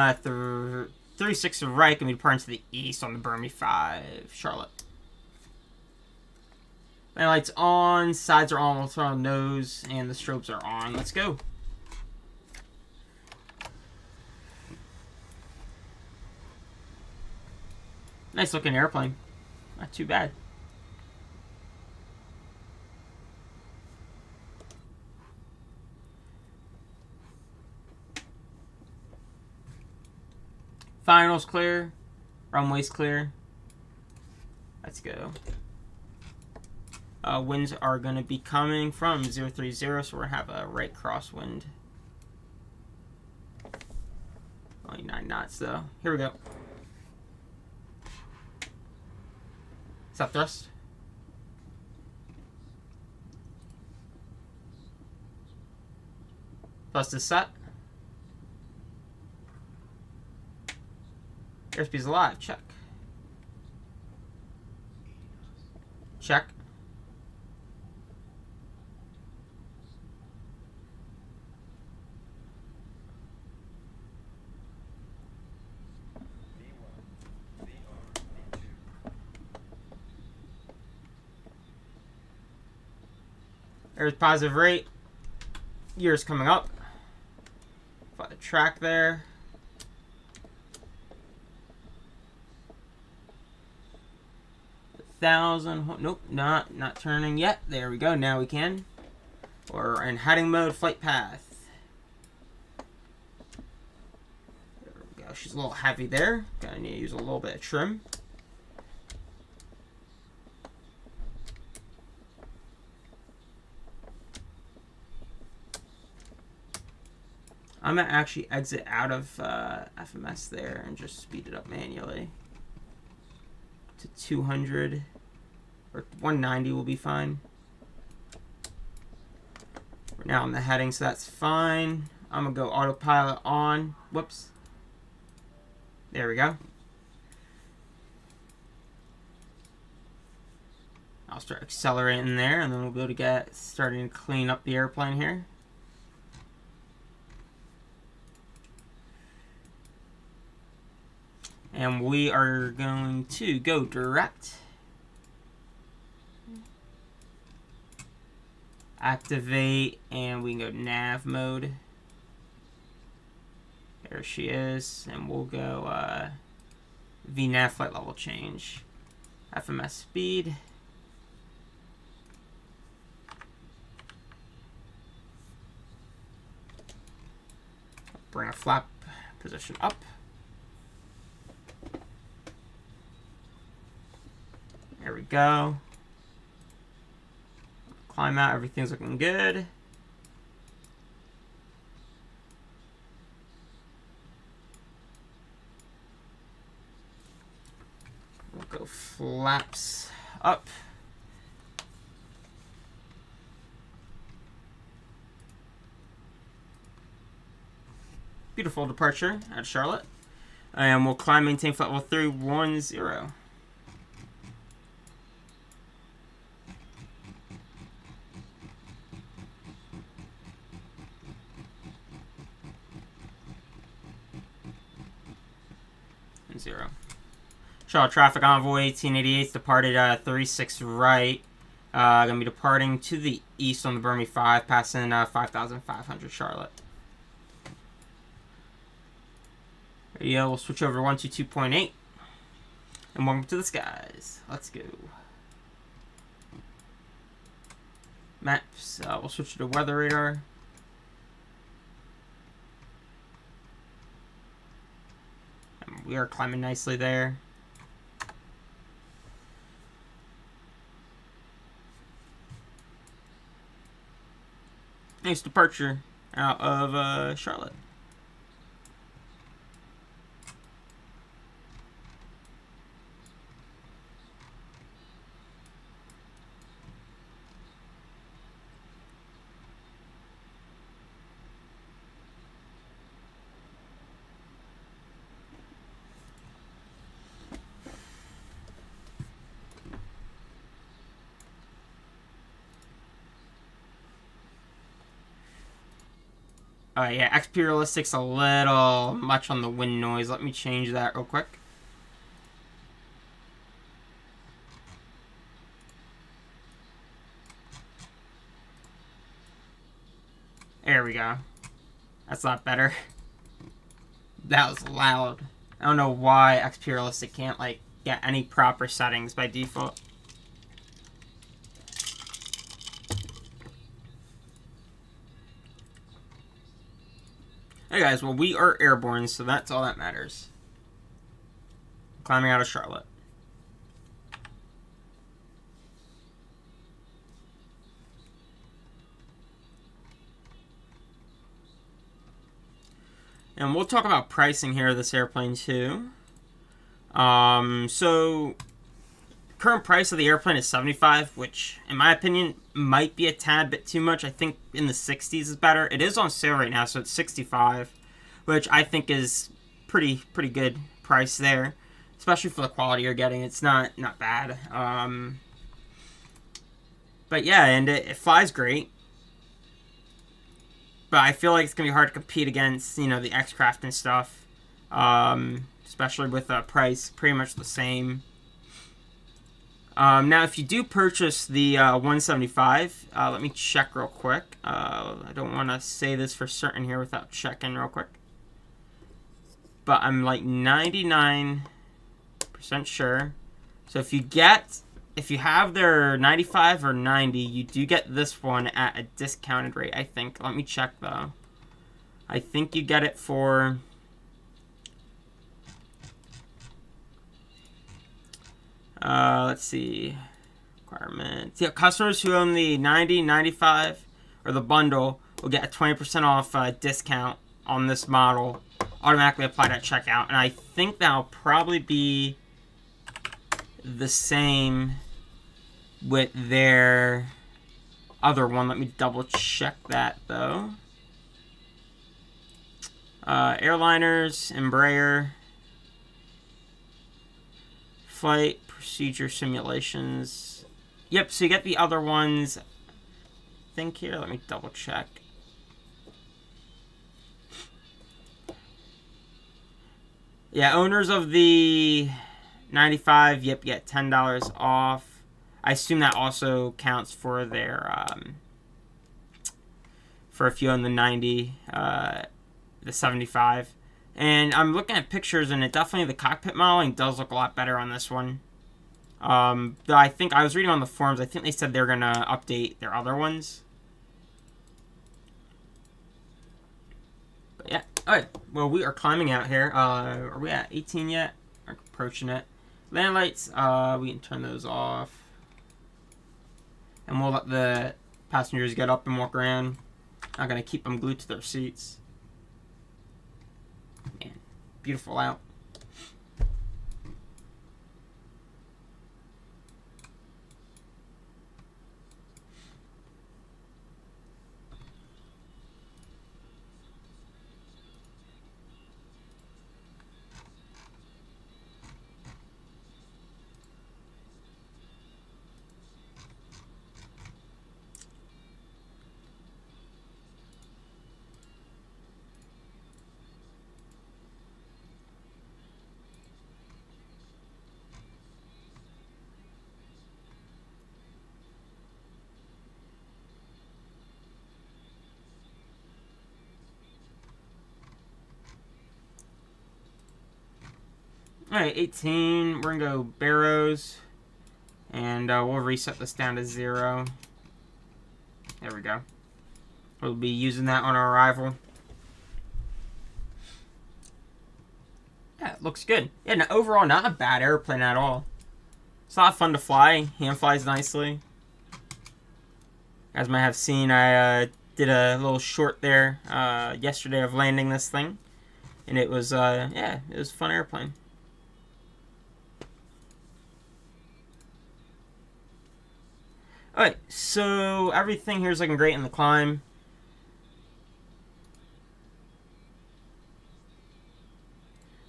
36 right, going to be departing to the east on the Burmy 5, Charlotte. Landing lights on, sides are on, we'll throw on nose, and the strobes are on. Let's go. Nice looking airplane. Not too bad. Finals clear. Runway's clear. Let's go. Winds are going to be coming from 030, so we're going to have a right crosswind. Only 9 knots, though. Here we go. Stop thrust. Thrust is set. Airspeed's alive. Check. Check. There's positive rate. Gears coming up. Fly the track there. Nope, not turning yet. There we go. Now we can. We're in heading mode, flight path. There we go. She's a little heavy there. Gonna need to use a little bit of trim. I'm going to actually exit out of FMS there and just speed it up manually to 200 or 190 will be fine. We're now on the heading, so that's fine. I'm going to go autopilot on. Whoops. There we go. I'll start accelerating there, and then we'll be able to get starting to clean up the airplane here. And we are going to go direct. Activate, and we can go nav mode. There she is. And we'll go VNAV flight level change. FMS speed. Bring a flap position up. There we go. Climb out, everything's looking good. We'll go flaps up. Beautiful departure at Charlotte. And we'll climb, maintain flight level 310. Charlotte Traffic Envoy 1888 departed 36 right. Gonna be departing to the east on the Burmy 5, passing 5,500 Charlotte. Radio, we'll switch over to 122.8. And welcome to the skies. Let's go. Maps, we'll switch to weather radar. we are climbing nicely there. Nice departure out of Charlotte. Yeah, XP Realistic's a little much on the wind noise. Let me change that real quick. There we go. That's a lot better. That was loud. I don't know why XP Realistic can't, like, get any proper settings by default. Hey guys, well, we are airborne, so that's all that matters. Climbing out of Charlotte. And we'll talk about pricing here of this airplane too. So current price of the airplane is $75, which in my opinion might be a tad bit too much. I think in the 60s is better. It is on sale right now, so it's $65, which I think is pretty good price there, especially for the quality you're getting. It's not bad. But yeah, and it flies great. But I feel like it's going to be hard to compete against, you know, the X-Craft and stuff. Especially with the price pretty much the same. Now, if you do purchase the 175, let me check real quick. I don't want to say this for certain here without checking real quick. But I'm like 99% sure. So if you have their 95 or 90, you do get this one at a discounted rate, I think. Let me check, though. I think you get it for... let's see. Requirements. Yeah, customers who own the 90, 95, or the bundle will get a 20% off discount on this model. Automatically applied at checkout. And I think that'll probably be the same with their other one. Let me double check that, though. Airliners, Embraer, flight procedure simulations. Yep, so you get the other ones. I think here, let me double check. Yeah, owners of the 95, yep, get $10 off. I assume that also counts for their, for if you own the 90, the 75. And I'm looking at pictures, and definitely the cockpit modeling does look a lot better on this one. Though I think, I was reading on the forums, I think they said they're going to update their other ones. But yeah, alright, well, we are climbing out here. Are we at 18 yet? We're approaching it. Land lights, we can turn those off. And we'll let the passengers get up and walk around. Not going to keep them glued to their seats. Man, beautiful out. Alright, 18. We're going to go Barrows. And we'll reset this down to 0. There we go. We'll be using that on our arrival. Yeah, it looks good. Yeah, no, overall, not a bad airplane at all. It's a lot of fun to fly. Hand flies nicely. As you might have seen, I did a little short there yesterday of landing this thing. And it was, yeah, it was a fun airplane. Alright, so everything here is looking great in the climb.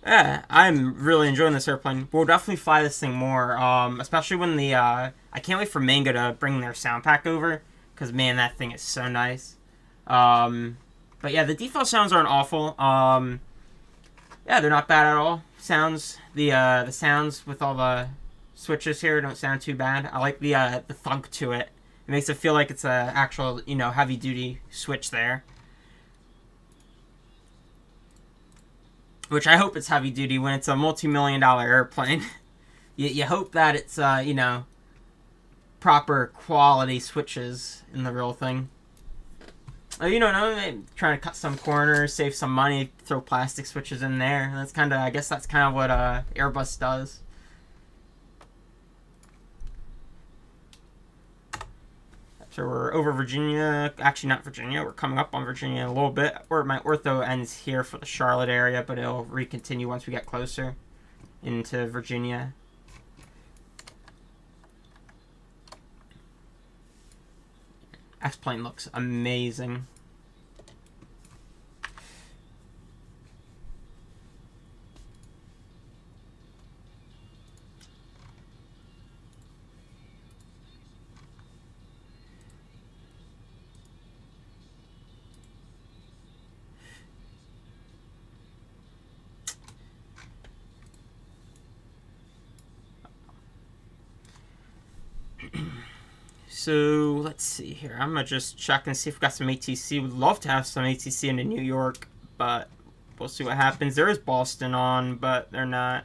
Yeah, I'm really enjoying this airplane. We'll definitely fly this thing more, especially when the, I can't wait for Mango to bring their sound pack over, because, man, that thing is so nice. But yeah, the default sounds aren't awful. Yeah, they're not bad at all. Sounds, the sounds with all the switches here don't sound too bad. I like the thunk to it. It makes it feel like it's a actual, you know, heavy-duty switch there. Which I hope it's heavy-duty when it's a multi-million-dollar airplane. you hope that it's, you know, proper quality switches in the real thing. You don't know, trying to cut some corners, save some money, throw plastic switches in there. That's kind of, I guess that's kind of what Airbus does. So we're over Virginia, actually not Virginia, we're coming up on Virginia a little bit. Or my ortho ends here for the Charlotte area, but it'll recontinue once we get closer into Virginia. X-Plane looks amazing. So, let's see here. I'm going to just check and see if we got some ATC. Would love to have some ATC into New York, but we'll see what happens. There is Boston on, but they're not.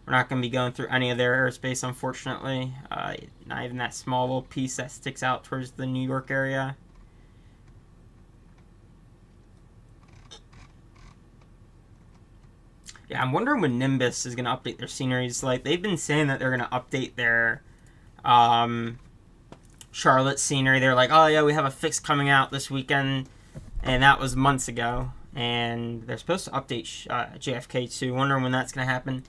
We're not going to be going through any of their airspace, unfortunately. Not even that small little piece that sticks out towards the New York area. Yeah, I'm wondering when Nimbus is going to update their sceneries. Like, they've been saying that they're going to update their Charlotte scenery. They're like, oh yeah, we have a fix coming out this weekend, and that was months ago. And they're supposed to update JFK too. Wondering when that's gonna happen.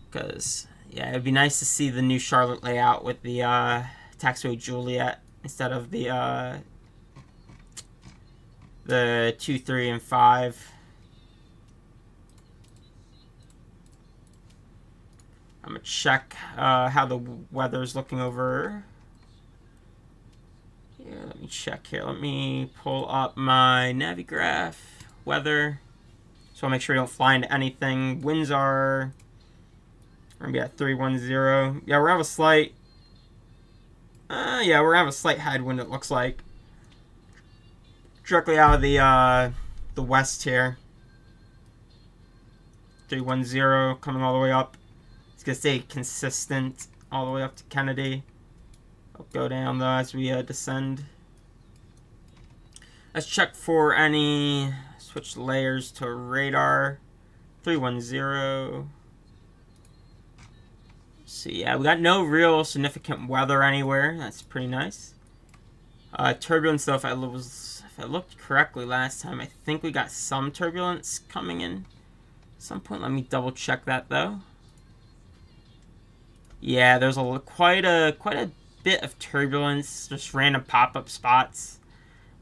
Because yeah, it'd be nice to see the new Charlotte layout with the taxiway Juliet instead of the 2, 3, and 5. I'm gonna check how the weather's looking over. Yeah, let me check here. Let me pull up my Navigraph weather. So I'll make sure we don't fly into anything. Winds are... We're going to be at 310. Yeah, we're going to have a slight... yeah, we're going to have a slight headwind, it looks like. Directly out of the west here. 310 coming all the way up. It's going to stay consistent all the way up to Kennedy. I'll go down though as we descend. Let's check for any switch layers to radar. 310. So yeah, we got no real significant weather anywhere. That's pretty nice. Turbulence though, if I looked correctly last time, I think we got some turbulence coming in. At some point, let me double check that though. Yeah, there's quite a bit of turbulence, just random pop-up spots.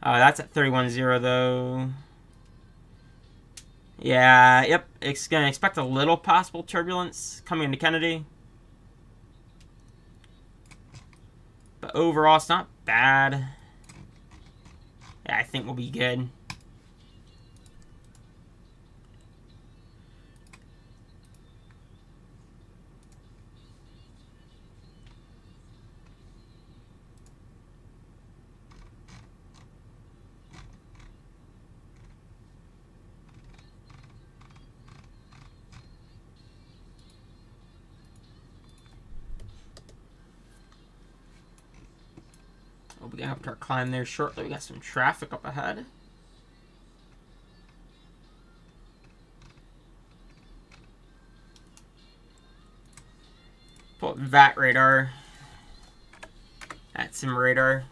That's at 310 though. Yeah, yep, it's gonna expect a little possible turbulence coming into Kennedy. But overall, it's not bad. Yeah, I think we'll be good. We'll be up to our climb there shortly. We got some traffic up ahead. Pull up VAT radar. VatSim radar.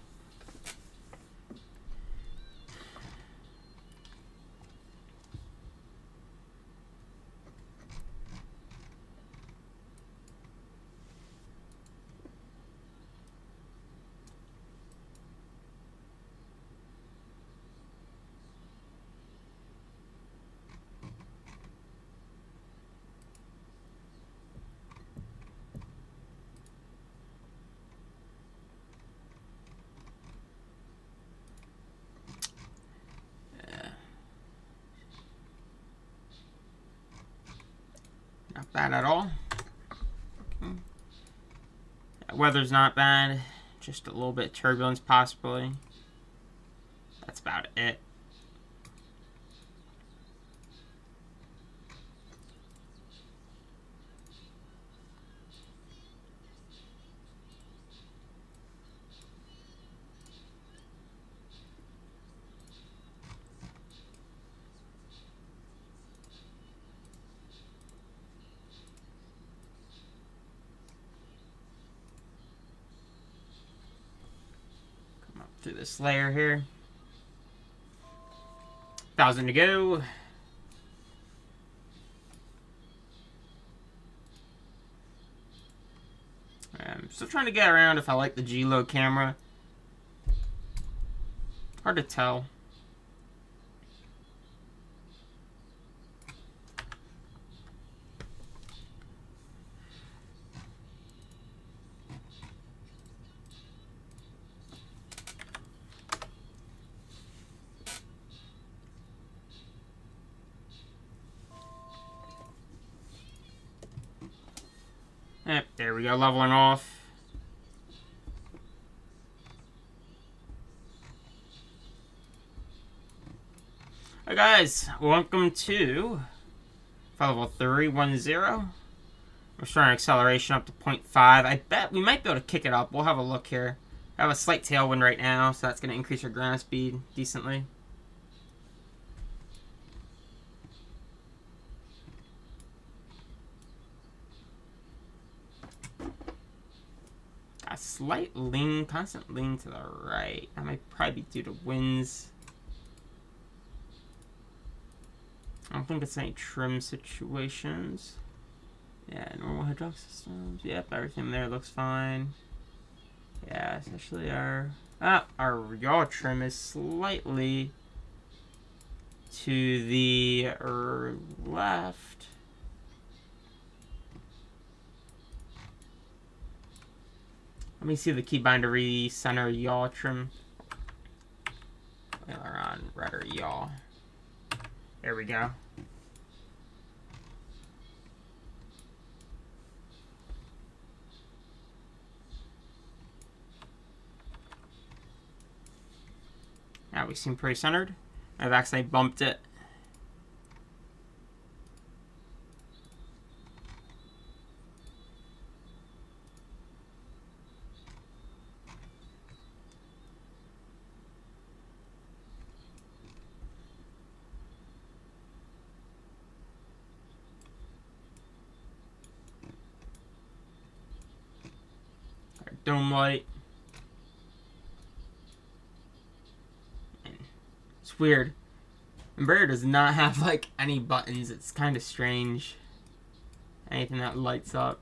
Not bad at all. Okay. Weather's not bad. Just a little bit of turbulence possibly. That's about it. Through this layer here. 1,000 to go. I'm still trying to get around if I like the G-Load camera. Hard to tell. Yep, there we go, leveling off. Hi guys, welcome to level 310. We're starting acceleration up to 0.5. I bet we might be able to kick it up. We'll have a look here. I have a slight tailwind right now, so that's going to increase our ground speed decently. A slight lean, constant lean to the right. That might probably be due to winds. I don't think it's any trim situations. Yeah, normal hydraulic systems. Yep, everything there looks fine. Yeah, especially our yaw trim is slightly to the left. Let me see the keybinder recenter yaw trim. We're on rudder yaw. There we go. Now we seem pretty centered. I've accidentally bumped it. Our dome light. It's weird. Embraer does not have like any buttons. It's kind of strange. Anything that lights up.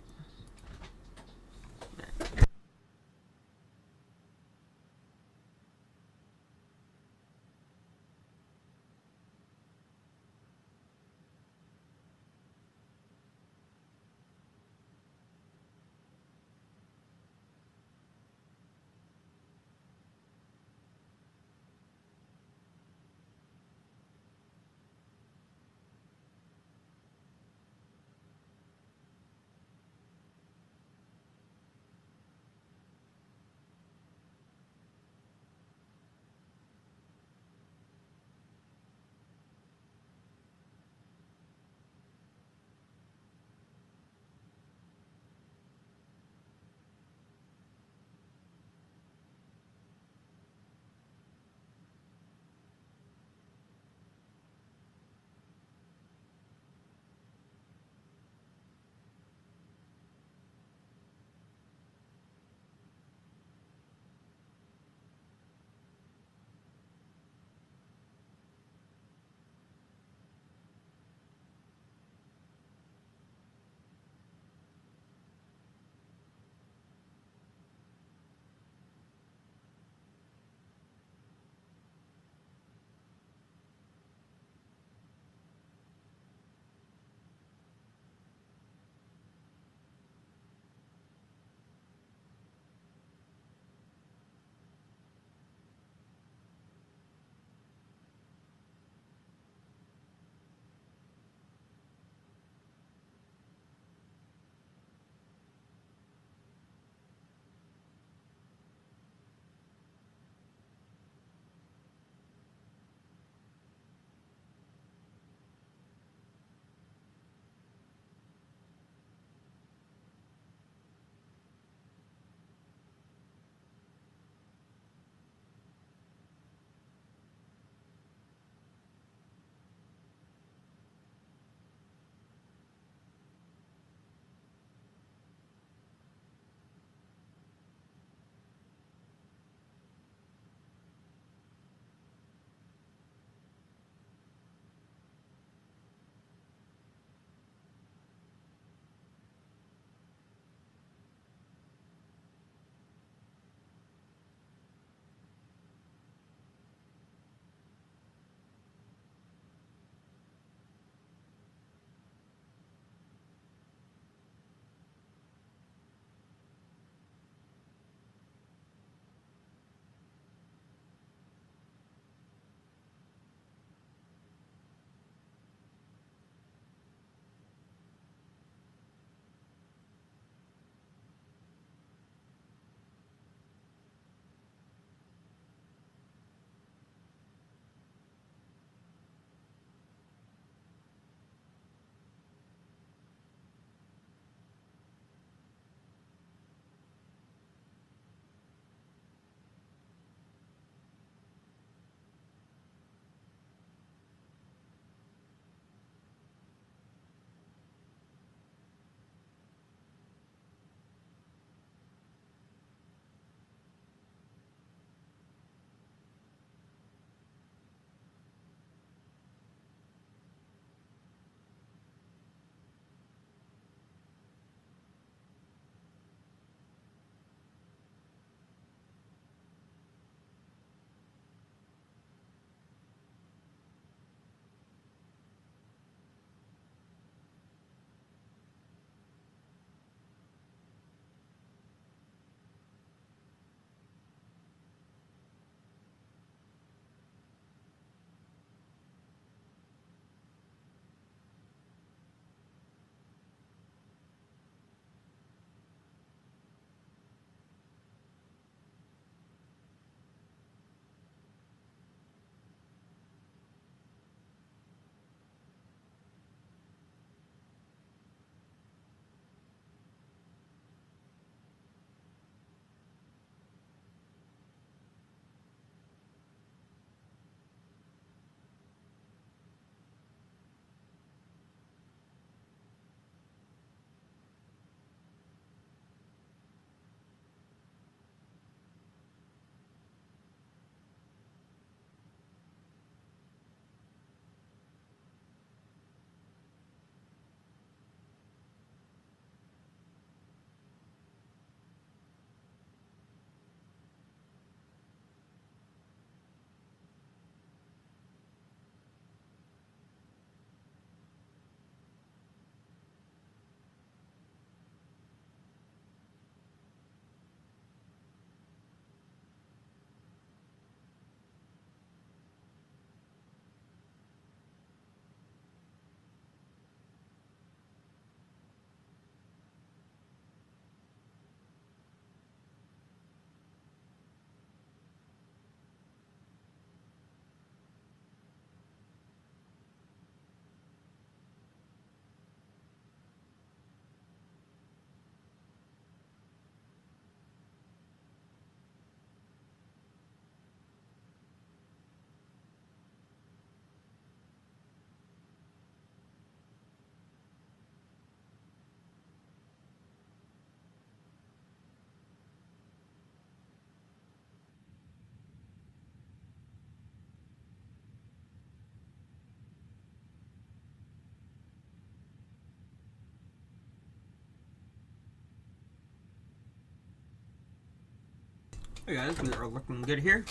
Hey guys, we are looking good here.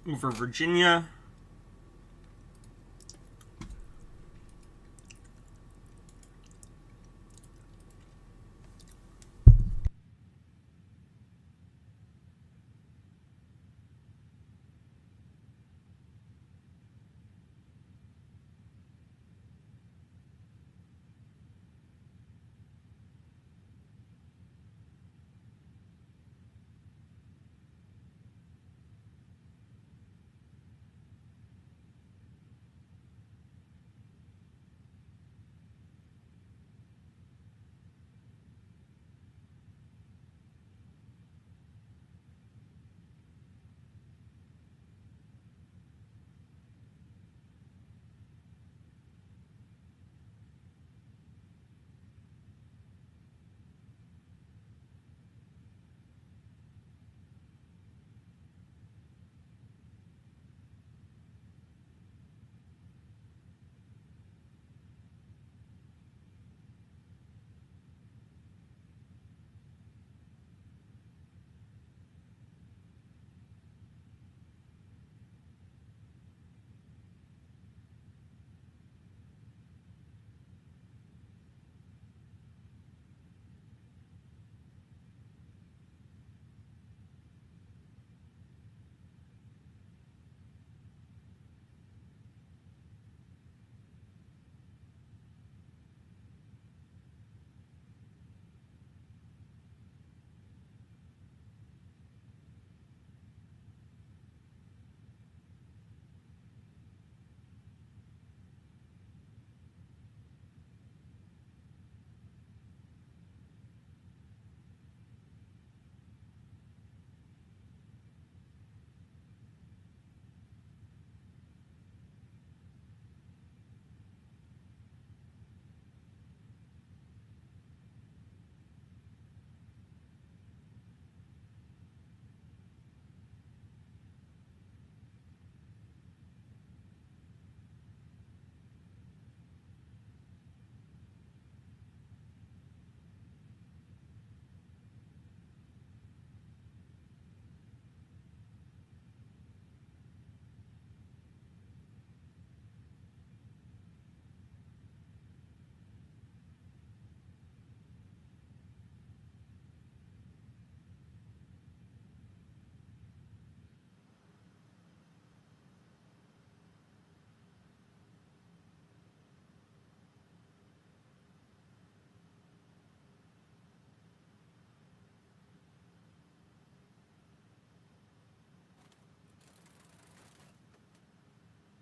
Over Virginia.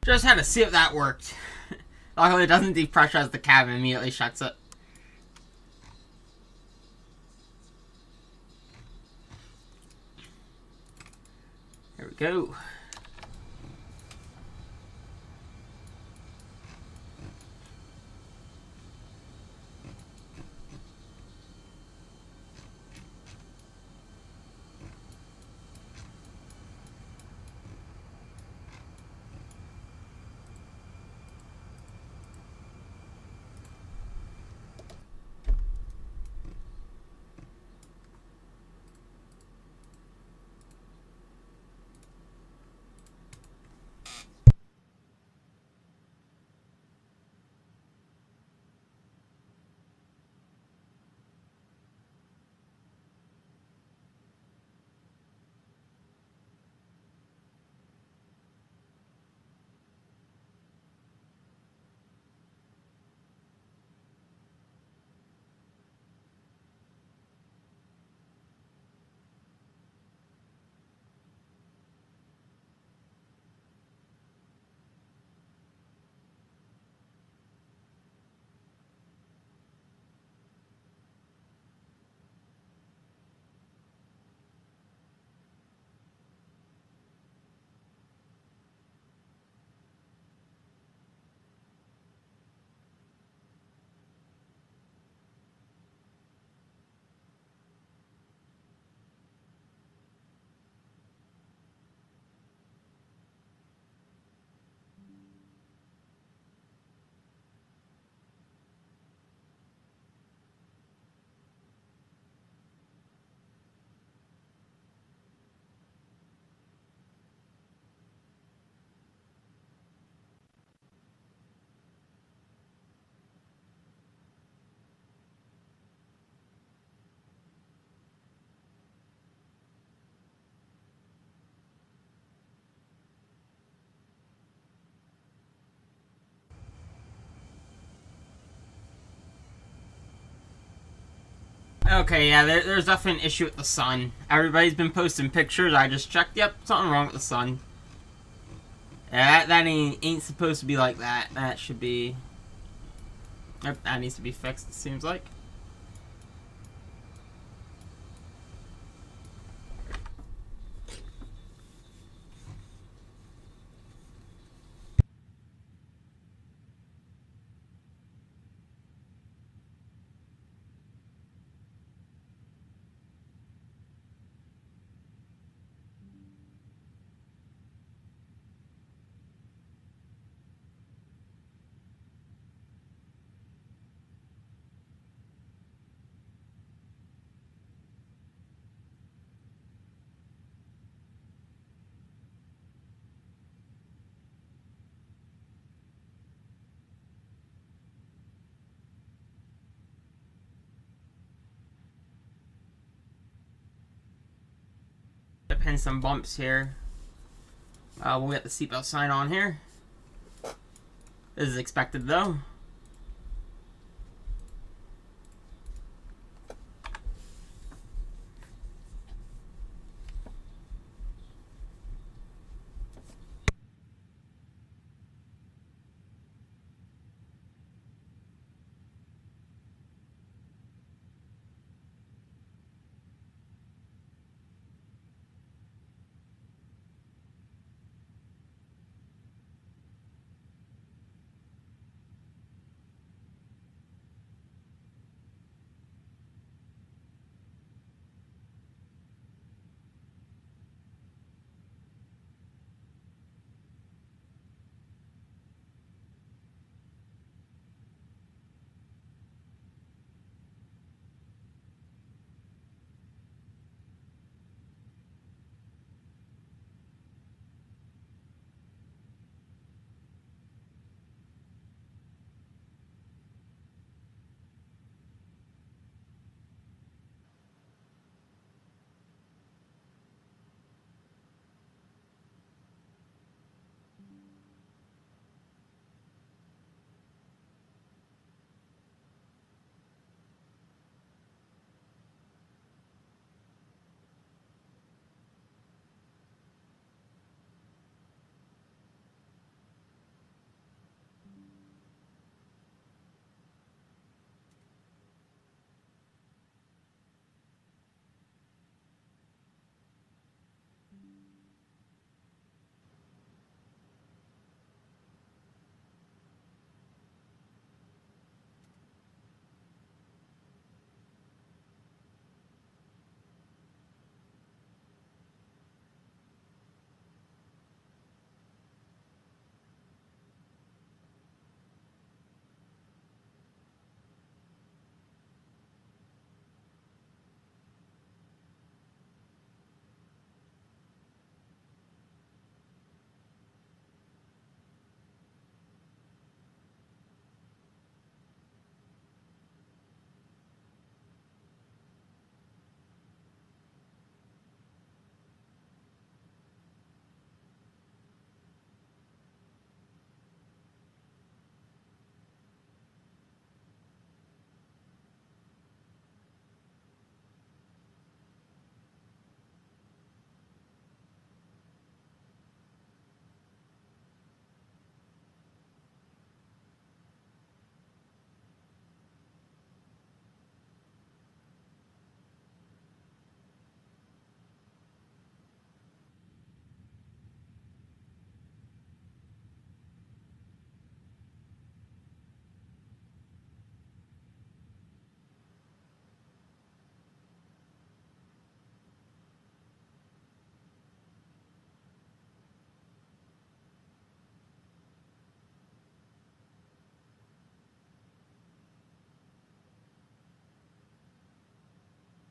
Just had to see if that worked. Luckily it doesn't depressurize the cabin, immediately shuts it. Here we go. Okay, yeah, there's definitely an issue with the sun. Everybody's been posting pictures. I just checked. Yep, something wrong with the sun. Yeah, that ain't supposed to be like that. That should be... Yep, that needs to be fixed, it seems like. Depends some bumps here. We'll get the seatbelt sign on here. This is expected though.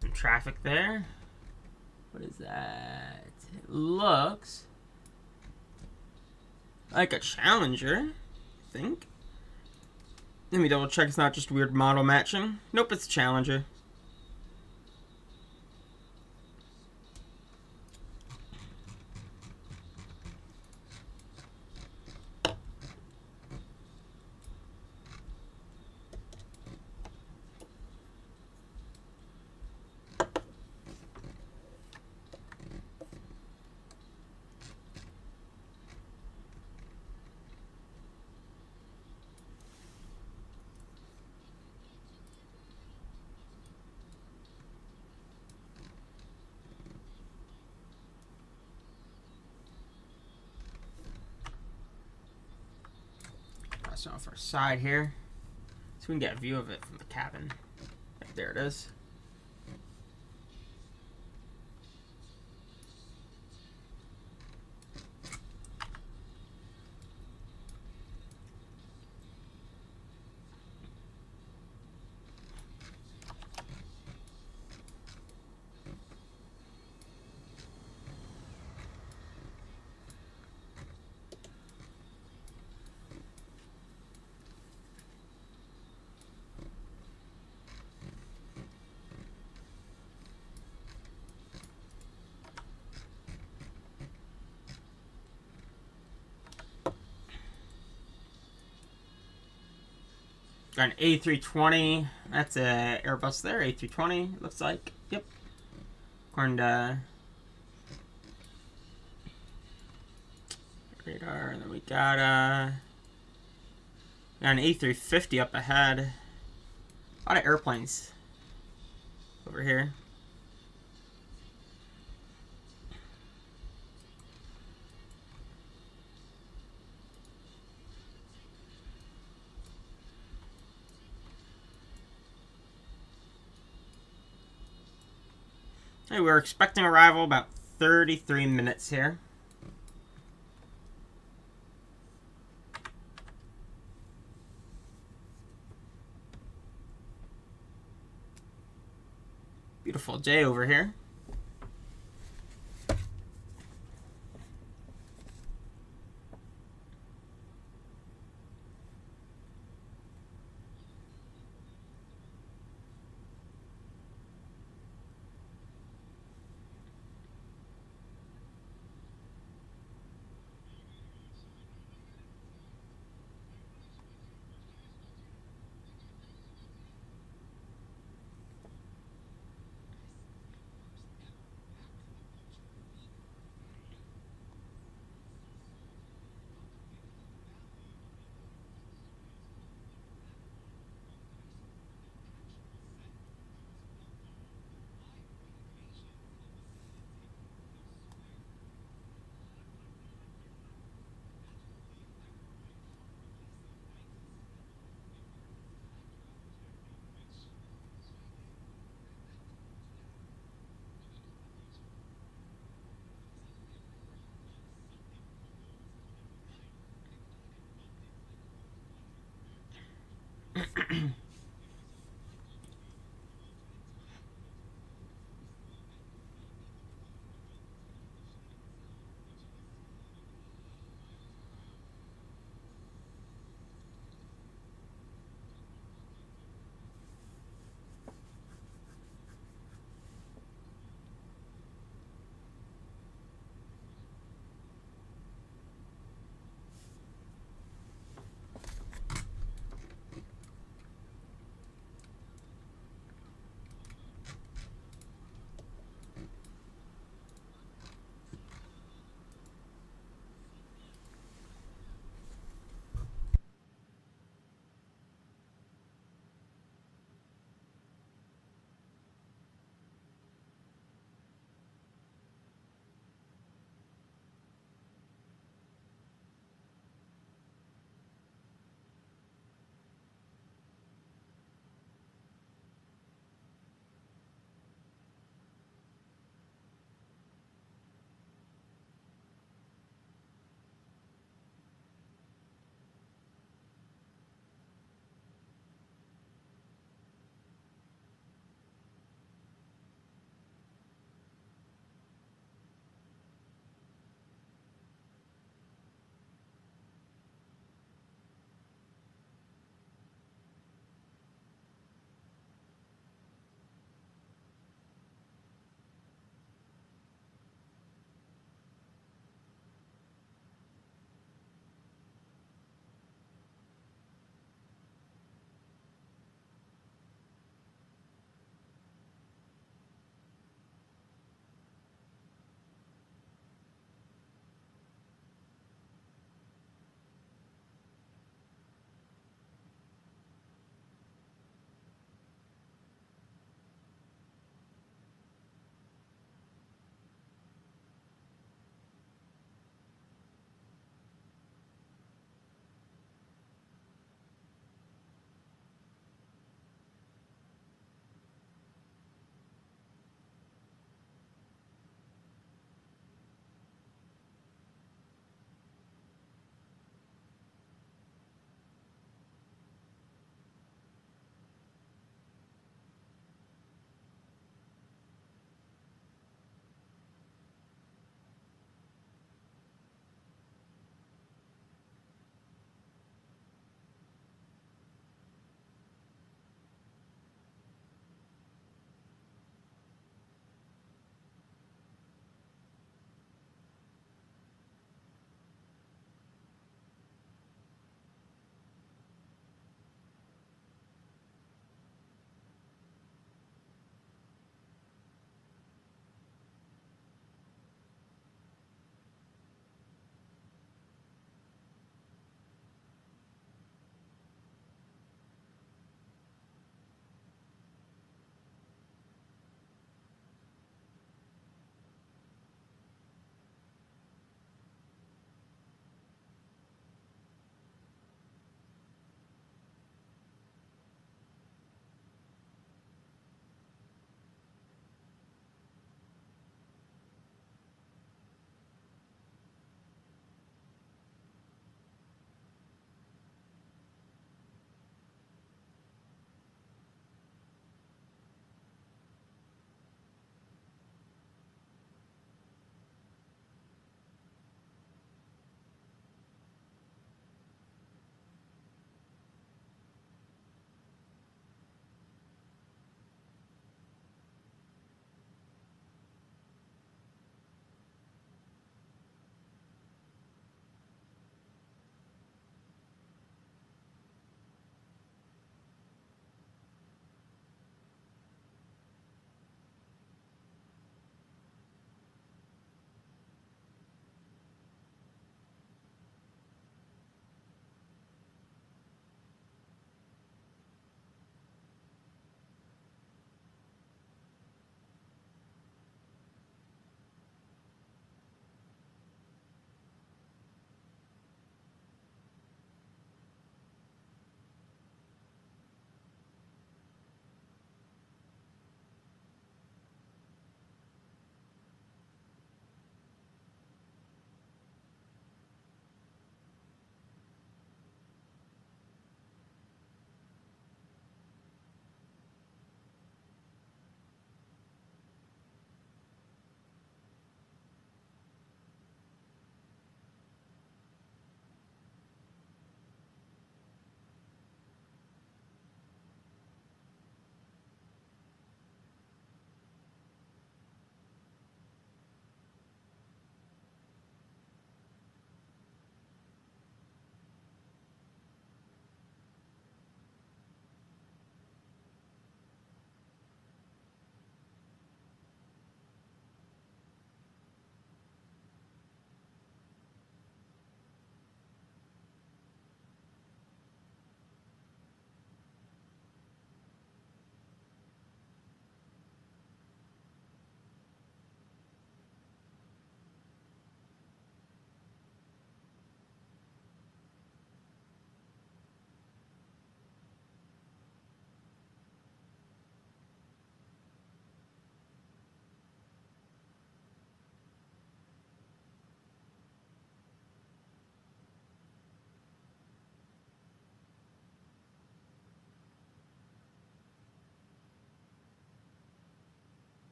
Some traffic there. What is that? It looks like a Challenger, I think. Let me double check it's not just weird model matching. Nope, it's a Challenger. blasting off our side here, so we can get a view of it from the cabin. Right, there it is. Got an A320. That's a Airbus there. A320 looks like. Yep. According to radar, and then we got an A350 up ahead. A lot of airplanes over here. Hey, we're expecting arrival about 33 minutes here. Beautiful day over here.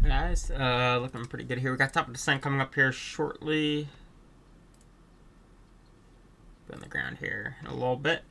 guys. Looking pretty good here. We got top of descent coming up here shortly. Be on the ground here in a little bit.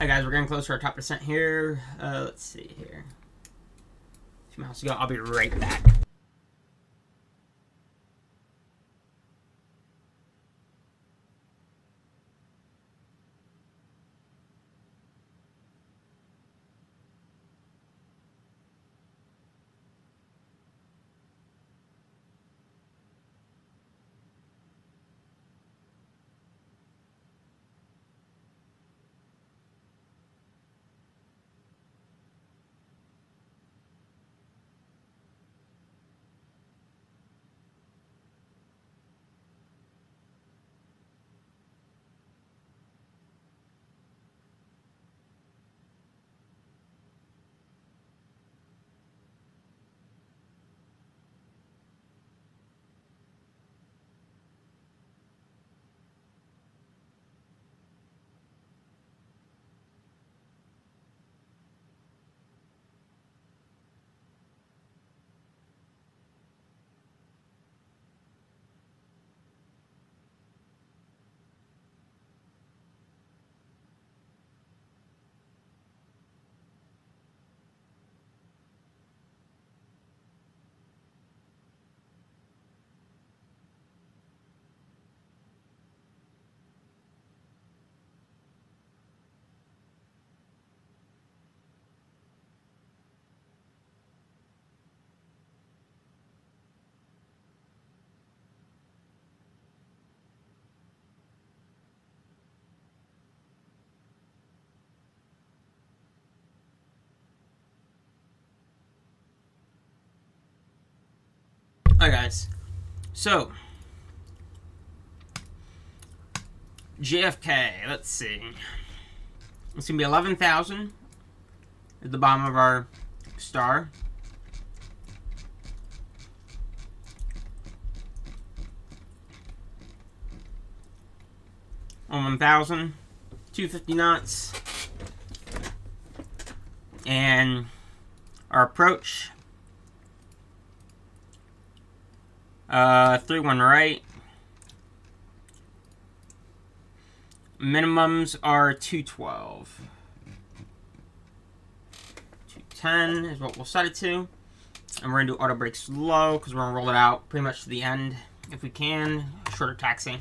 Alright guys, we're getting close to our top percent here. Let's see here. 2 miles to go. I'll be right back. Alright guys, so JFK, let's see. It's gonna be 11,000 at the bottom of our star. On 1,000, 250 knots, and our approach. 3-1 right. Minimums are 212. 210 is what we'll set it to. And we're going to do auto brake slow because we're going to roll it out pretty much to the end if we can. Shorter taxi.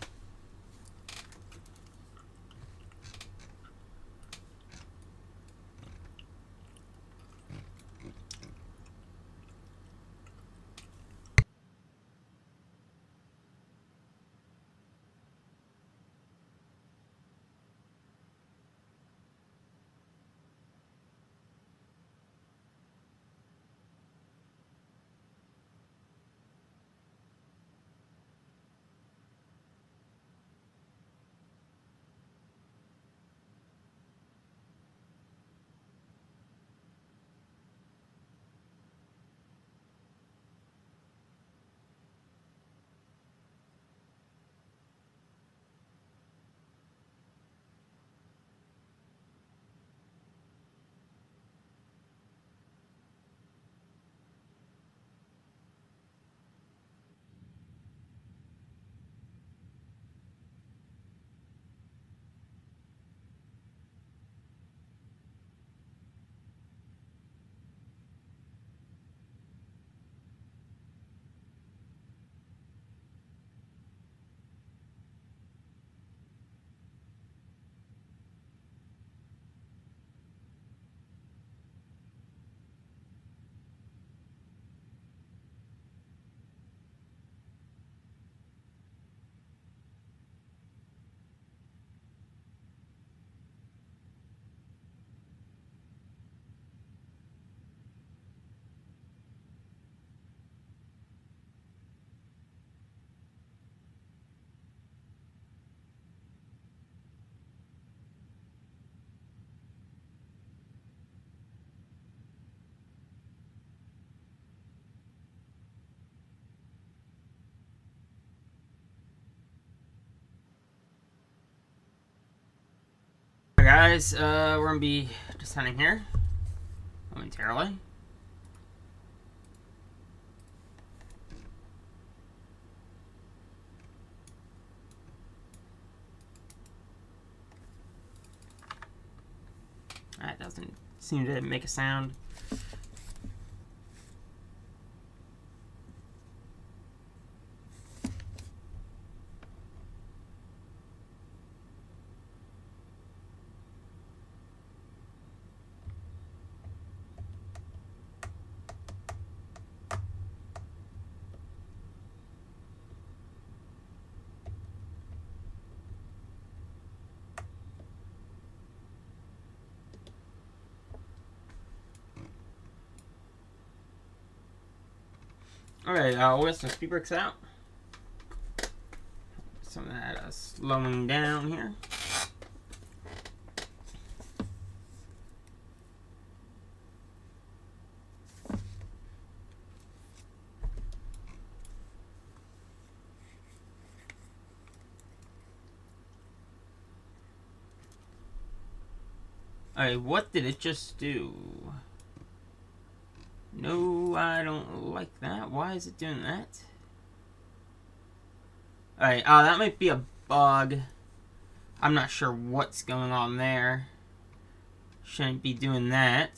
Guys, we're gonna be descending here momentarily. seem to make a sound. Alright, we'll get some speed bricks out. Some of that slowing down here. Alright, what did it just do? No, I don't like that. Why is it doing that? Alright, that might be a bug. I'm not sure what's going on there. Shouldn't be doing that.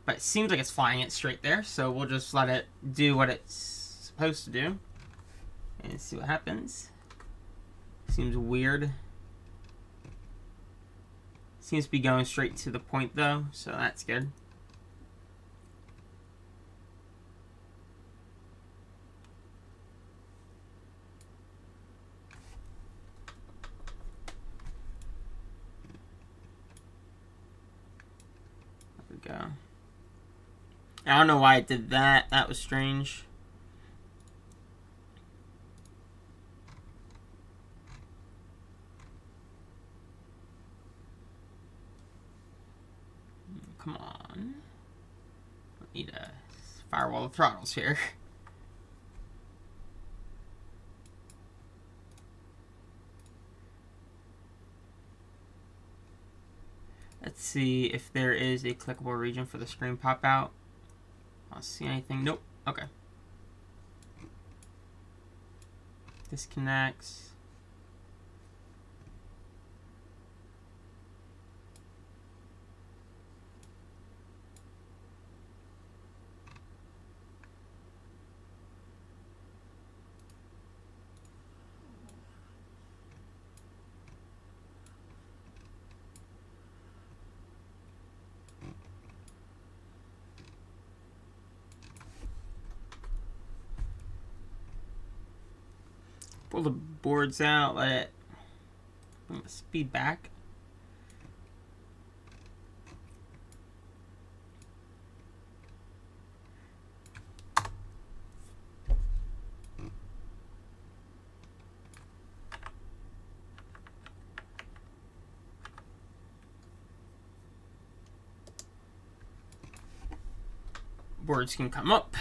But it seems like it's flying it straight there, so we'll just let it do what it's supposed to do. And see what happens. Seems weird. Seems to be going straight to the point though, so that's good. Go. I don't know why it did that. That was strange. Come on. I need to firewall the throttles here. Let's see if there is a clickable region for the screen pop out. I don't see anything. Nope. Okay. Disconnects. Pull the boards out, let it bring the speed back. Boards can come up.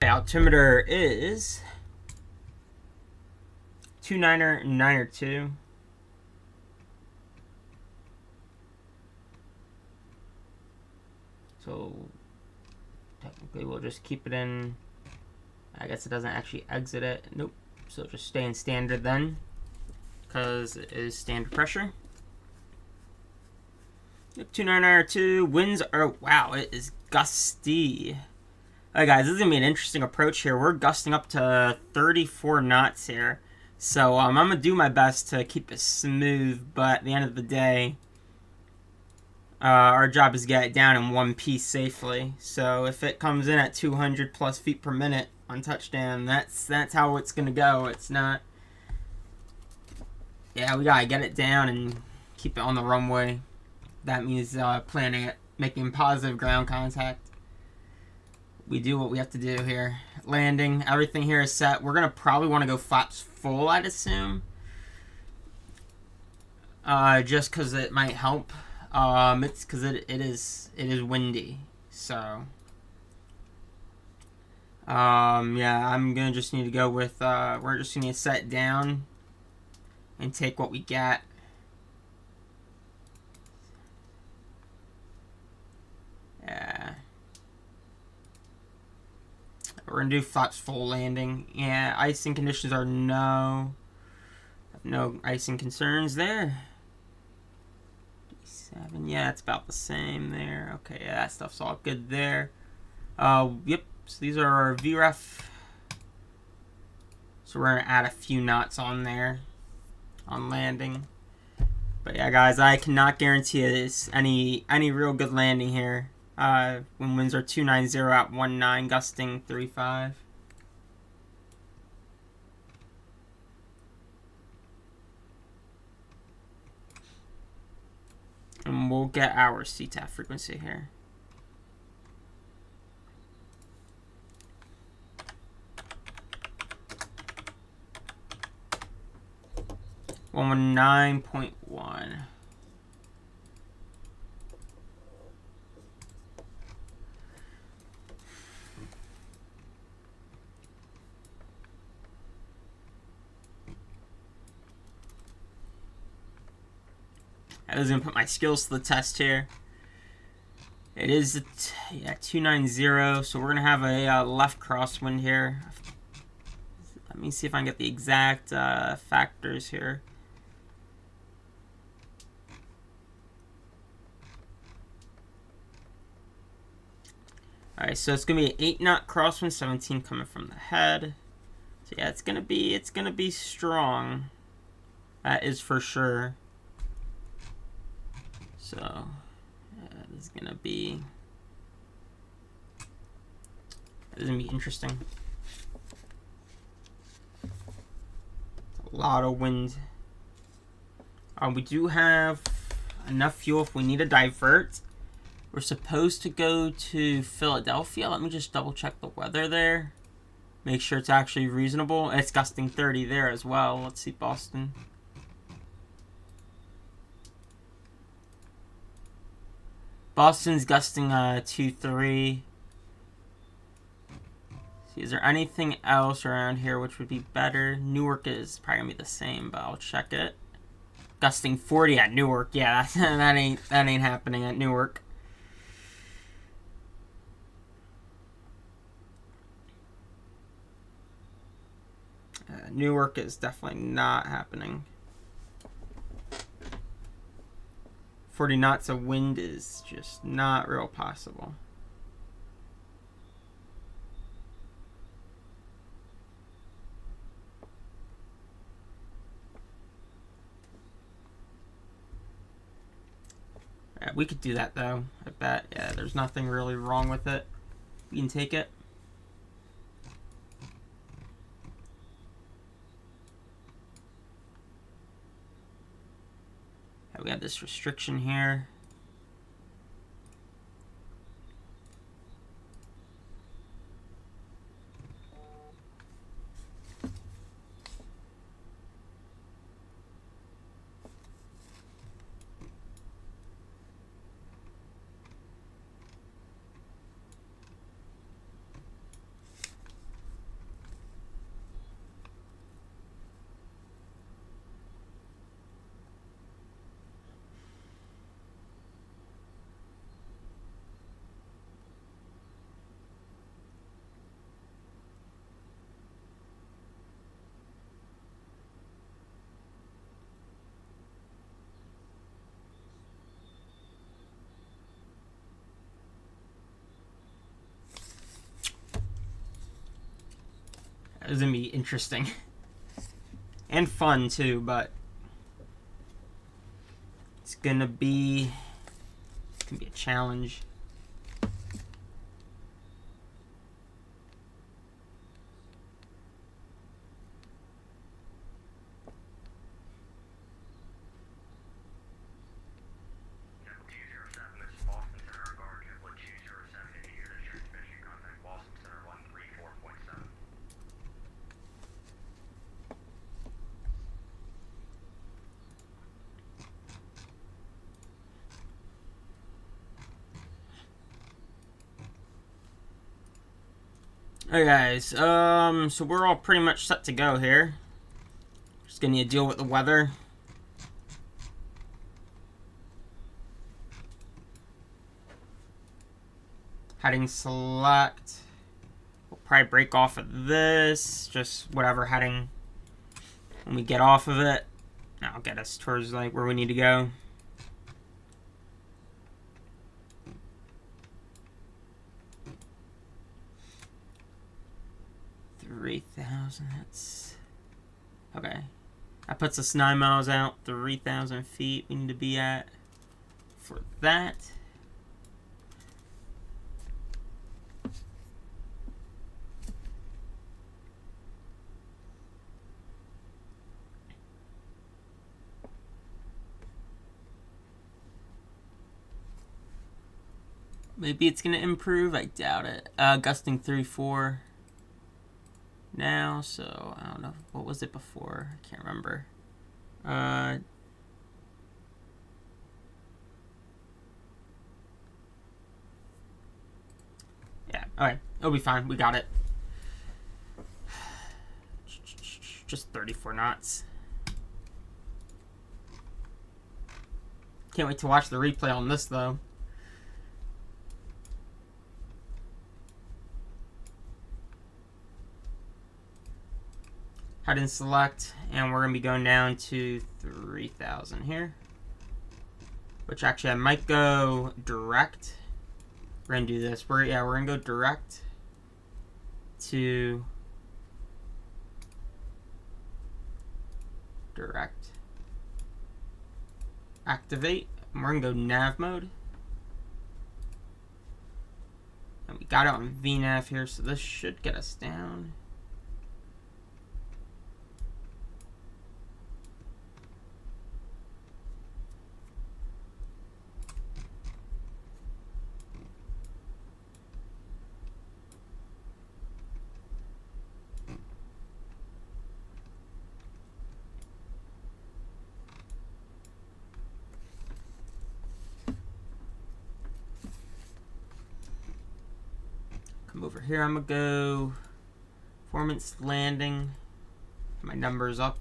The altimeter is 29er and 9er 2. So technically we'll just keep it in. I guess it doesn't actually exit it. Nope. So just stay in standard then, because it is standard pressure. Yep, 29R2. Winds are, wow, it is gusty. Alright guys, this is going to be an interesting approach here. We're gusting up to 34 knots here. So I'm going to do my best to keep it smooth, but at the end of the day, our job is to get it down in one piece safely. So if it comes in at 200 plus feet per minute on touchdown, that's how it's going to go. It's not... Yeah, we got to get it down and keep it on the runway. That means planning it, making positive ground contact. We do what we have to do here. Landing, everything here is set. We're going to probably want to go flaps full, I'd assume. Just because it might help. It's because it is windy. So, yeah, I'm going to just need to go with, we're just going to set down and take what we get. Yeah. We're going to do flaps full landing. Yeah, icing conditions are no icing concerns there. D7, yeah, it's about the same there. Okay, yeah, that stuff's all good there. Yep, so these are our VREF. So we're going to add a few knots on there on landing. But yeah, guys, I cannot guarantee this any real good landing here. When winds are 290 at 19, gusting 35. And we'll get our CTAF frequency here. One 9.1. I was going to put my skills to the test here. It is, yeah, 290, so we're going to have a left crosswind here. Let me see if I can get the exact factors here. Alright, so it's going to be an 8 knot crosswind, 17 coming from the head. So yeah, it's going to be strong. That is for sure. So, yeah, this is going to be interesting. A lot of wind. We do have enough fuel if we need to divert. We're supposed to go to Philadelphia. Let me just double check the weather there. Make sure it's actually reasonable. It's gusting 30 there as well. Let's see Boston. Boston's gusting 2-3. See, is there anything else around here which would be better? Newark is probably gonna be the same, but I'll check it. Gusting 40 at Newark. Yeah, that ain't happening at Newark. Newark is definitely not happening. 40 knots of wind is just not real possible. Yeah, we could do that though. I bet. Yeah, there's nothing really wrong with it. We can take it. We have this restriction here. It's gonna be interesting. And fun too, but it's gonna be a challenge. Alright guys, so we're all pretty much set to go here. Just gonna need to deal with the weather. Heading select. We'll probably break off of this, just whatever heading. When we get off of it, that'll get us towards like where we need to go. That's okay. That puts us 9 miles out, 3,000 feet we need to be at for that. Maybe it's gonna improve, I doubt it. Gusting 3-4 now, so I don't know. What was it before? I can't remember. Yeah, alright. It'll be fine. We got it. Just 34 knots. Can't wait to watch the replay on this, though. Head and select, and we're going to be going down to 3,000 here. Which actually I might go direct. We're going to do this. We're going to go direct to direct. Activate. And we're going to go nav mode. And we got it on VNav here, so this should get us down. Come over here, I'm gonna go performance landing. My numbers up.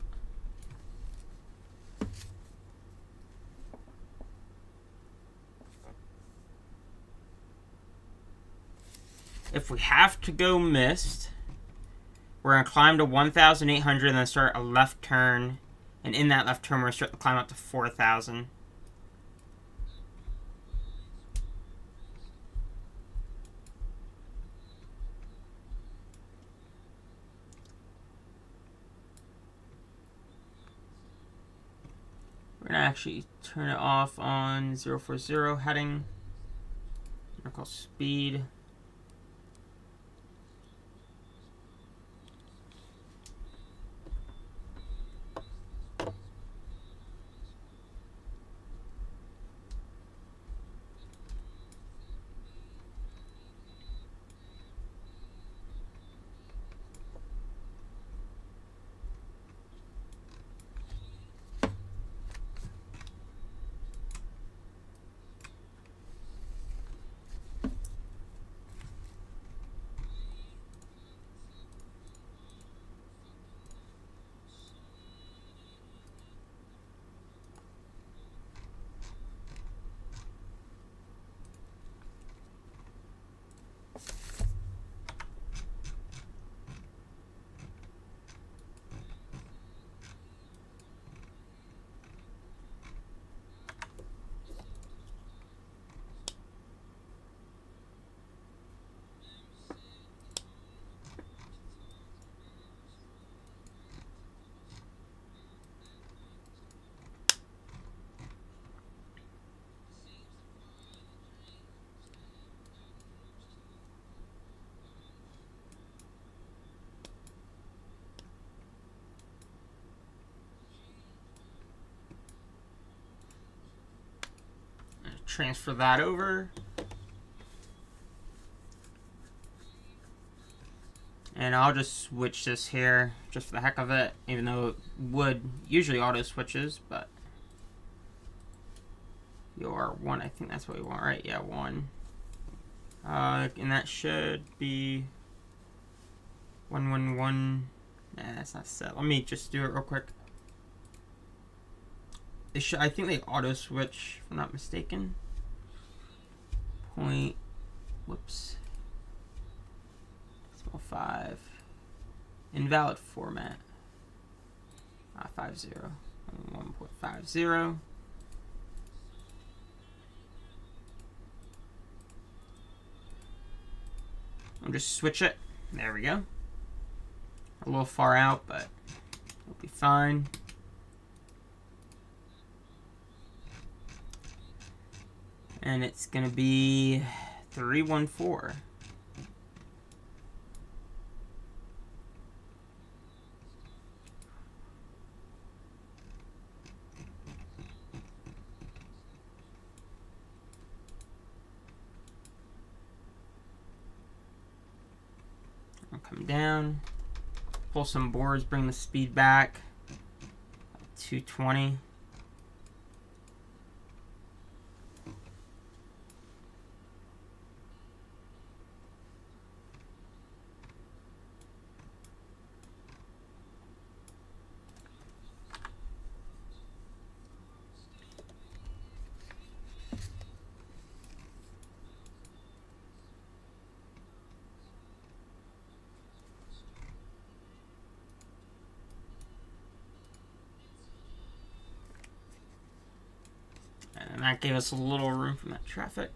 If we have to go missed, we're gonna climb to 1,800 and then start a left turn. And in that left turn, we're gonna start the climb up to 4,000. We're gonna actually turn it off on 040 heading. Vertical speed. transfer that over. And I'll just switch this here, just for the heck of it, even though it would usually auto switches, but your 1, I think that's what we want, right? Yeah, 1. And that should be 111. Nah, that's not set. Let me just do it real quick. They should, I think they auto switch, if I'm not mistaken. Point, whoops. 5. Invalid format. 50. 1.50. I'll just switch it. There we go. A little far out, but it'll be fine. And it's gonna be 314. I'll come down, pull some boards, bring the speed back. 220. And that gave us a little room from that traffic.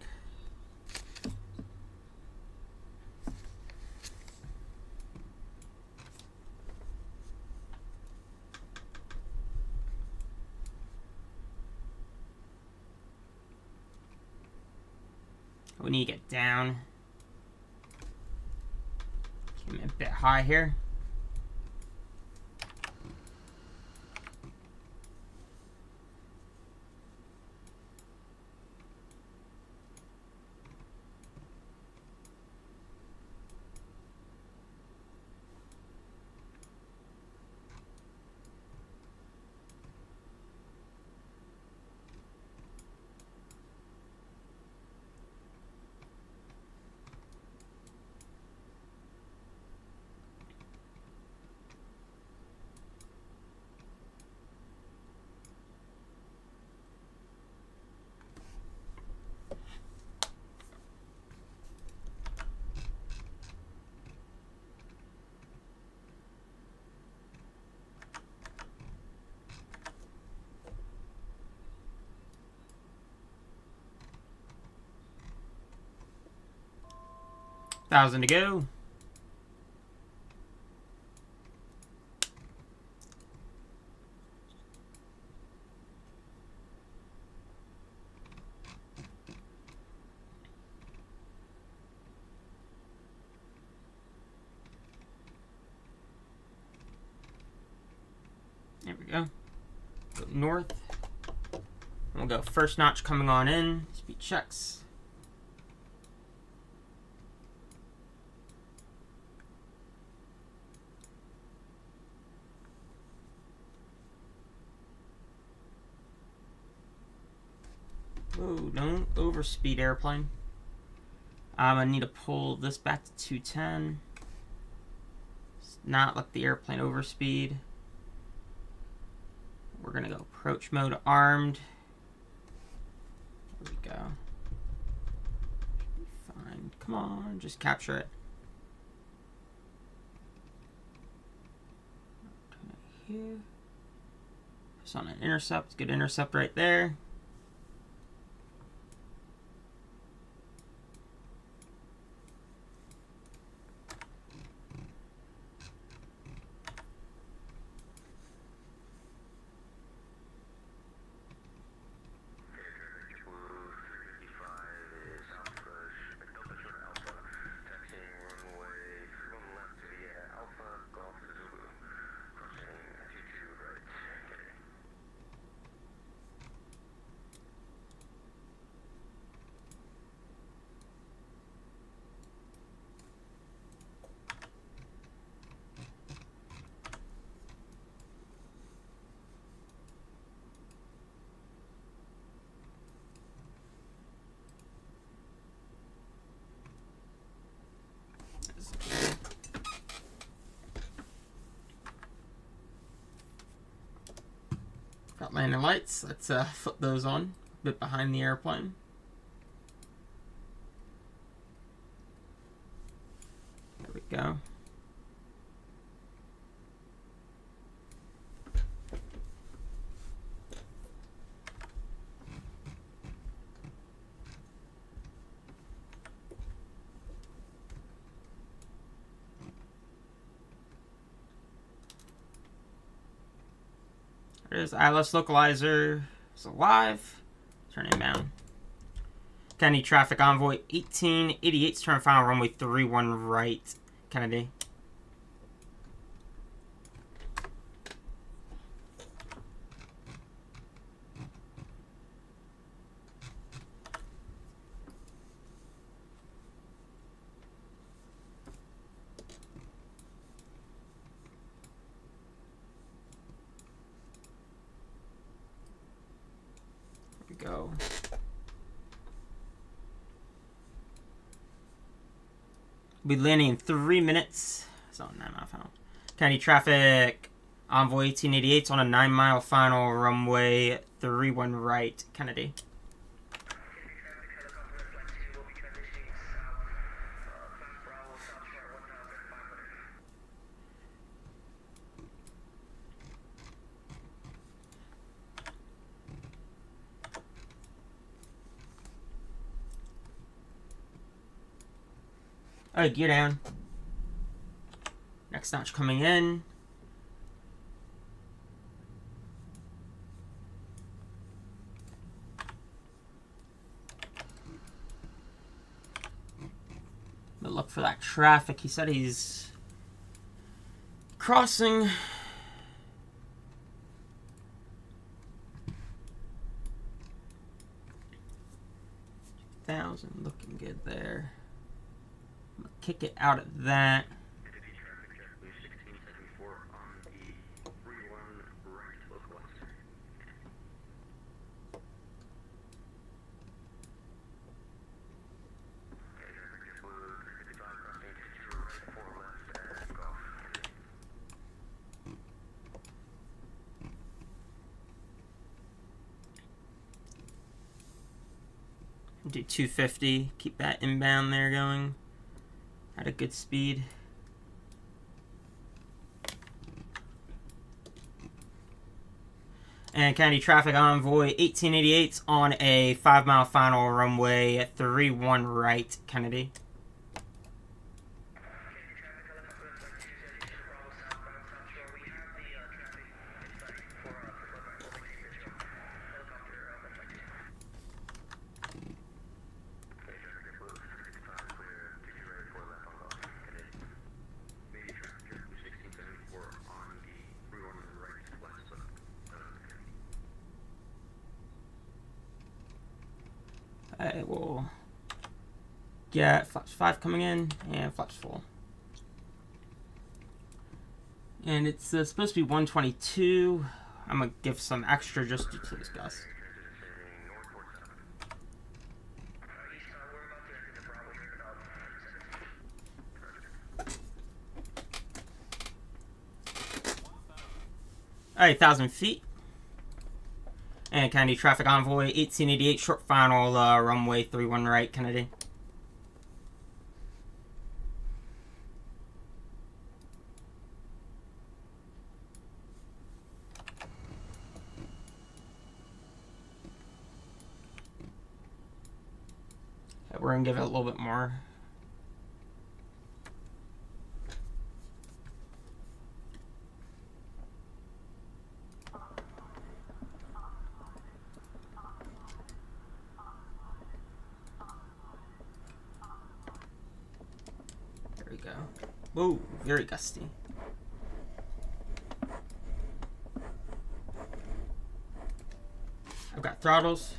We need to get down. Came a bit high here. Thousand to go. There we go. Go north. And we'll go first notch coming on in. Speed checks. Oh, don't overspeed airplane. I need to pull this back to 210. Not let the airplane overspeed. We're gonna go approach mode armed. There we go. Should be fine. Come on, just capture it. Here. Press on an intercept. Good intercept right there. Got landing lights. Let's flip those on. A bit behind the airplane. There we go. There's ILS localizer. It's alive. Turn inbound. Kennedy traffic envoy 1888's turn final runway 31 right. Kennedy. Go. We'll be landing in 3 minutes. So 9-mile final. County traffic envoy 1888 on a 9-mile final runway 31 right. Kennedy. Alright, gear down. Next notch coming in. But look for that traffic. He said he's crossing. Looking good there. I'm gonna kick it out of that. Do 250, keep that inbound there going at a good speed. And County Traffic Envoy 1888's on a 5-mile final runway at 31 right, Kennedy. I will get flaps 5 coming in and flaps 4. And it's supposed to be 122. I'm going to give some extra just due to this gust. Alright, 1,000 feet. And Kennedy Traffic Envoy 1888 short final runway 31 right, Kennedy. Okay, we're gonna give it a little bit more. Whoa, very gusty. I've got throttles.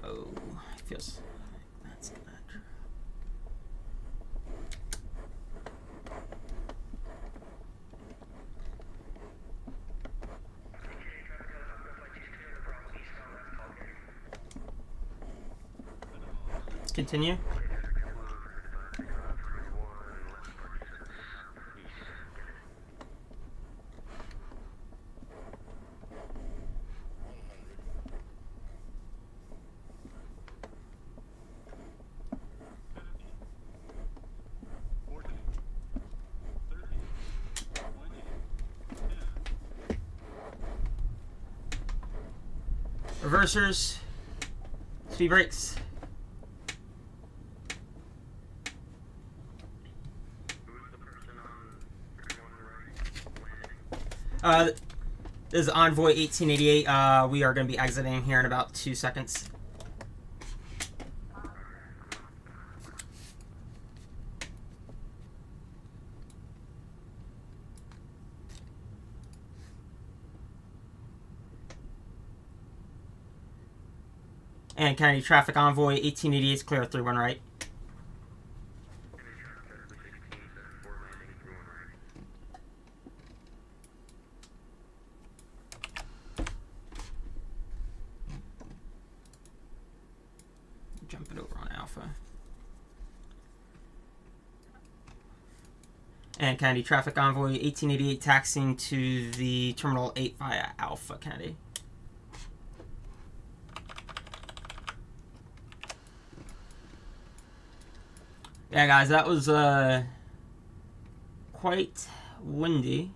Oh, it feels... That's not... continue. Reversers, speed brakes. This is Envoy 1888. We are going to be exiting here in about 2 seconds. And Kennedy Traffic Envoy 1888 is clear, 31 right. Jumping over on Alpha. And Kennedy Traffic Envoy 1888 taxiing to the Terminal 8 via Alpha, Kennedy. Yeah, guys, that was quite windy.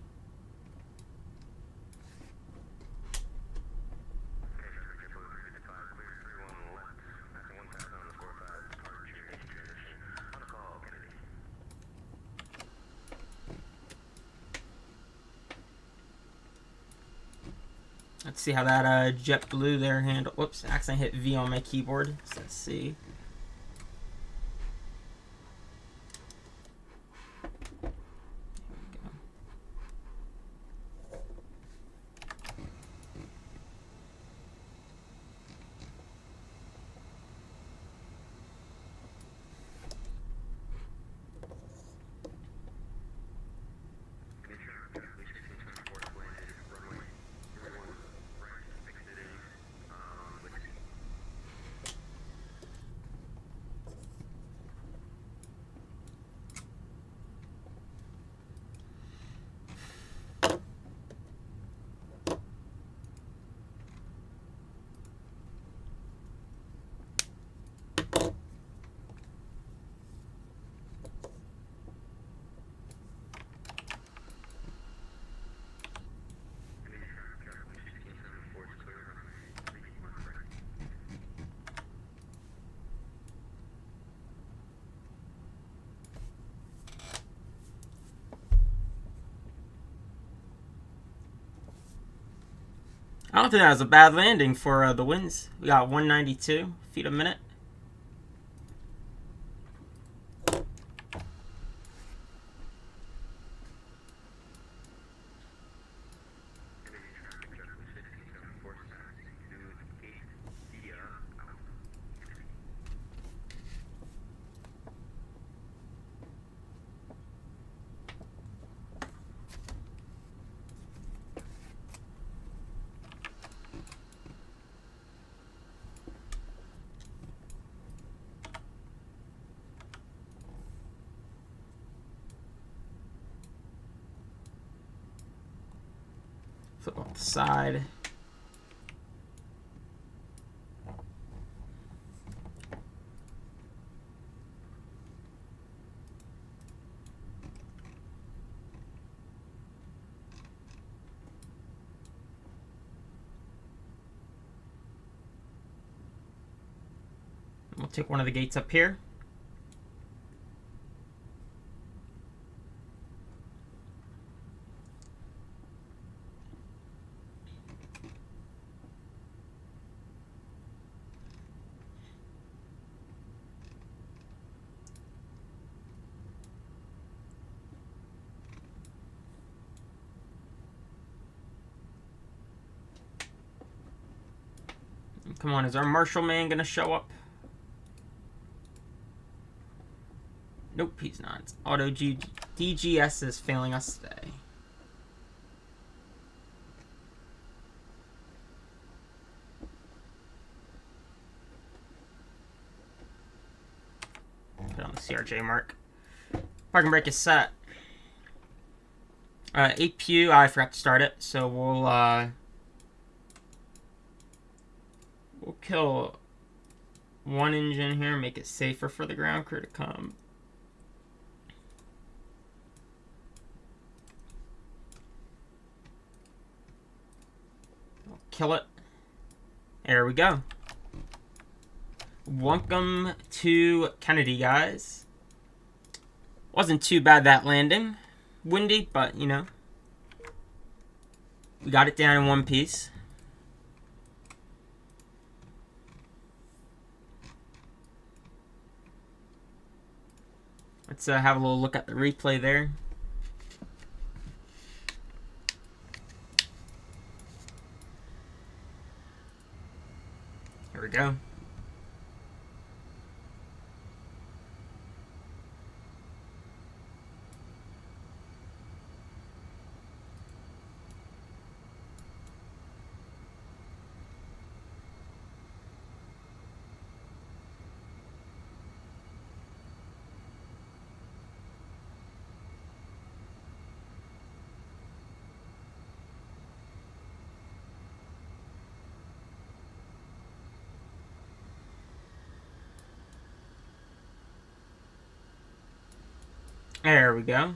Let's see how that JetBlue there handle. Whoops, accidentally hit V on my keyboard. So let's see. I don't think that was a bad landing for the winds. We got 192 feet a minute. Flip off the side. We'll take one of the gates up here. Come on, is our Marshall man gonna show up? Nope, he's not. Auto DGS is failing us today. on the CRJ mark. Parking brake is set. APU, I forgot to start it, so we'll kill one engine here, make it safer for the ground crew to come. Kill it. There we go. Welcome to Kennedy, guys. Wasn't too bad, that landing. Windy, but you know, we got it down in one piece. Let's have a little look at the replay there. Here we go. There we go.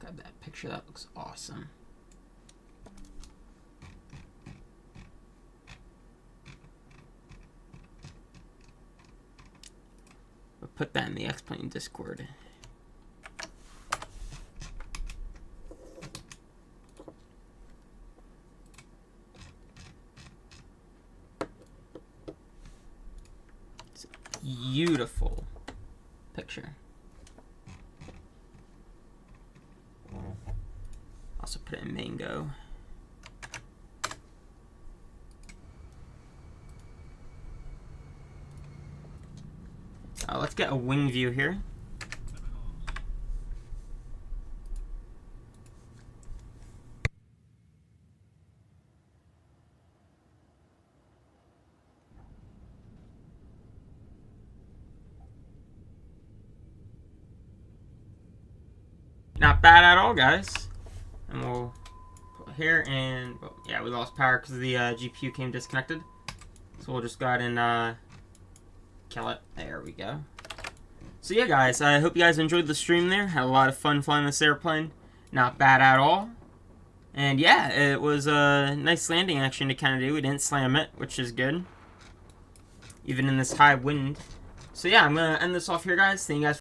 Grab that picture, that looks awesome. We'll put that in the X-Plane Discord. It's a beautiful picture. Also put it in mango. Let's get a wing view here. Not bad at all, guys. And we'll put here, and well, yeah, we lost power because the GPU came disconnected. So we'll just go ahead and kill it. There we go. So yeah, guys, I hope you guys enjoyed the stream there. Had a lot of fun flying this airplane. Not bad at all. And yeah, it was a nice landing action to kind of do. We didn't slam it, which is good, even in this high wind. So yeah, I'm going to end this off here, guys. Thank you guys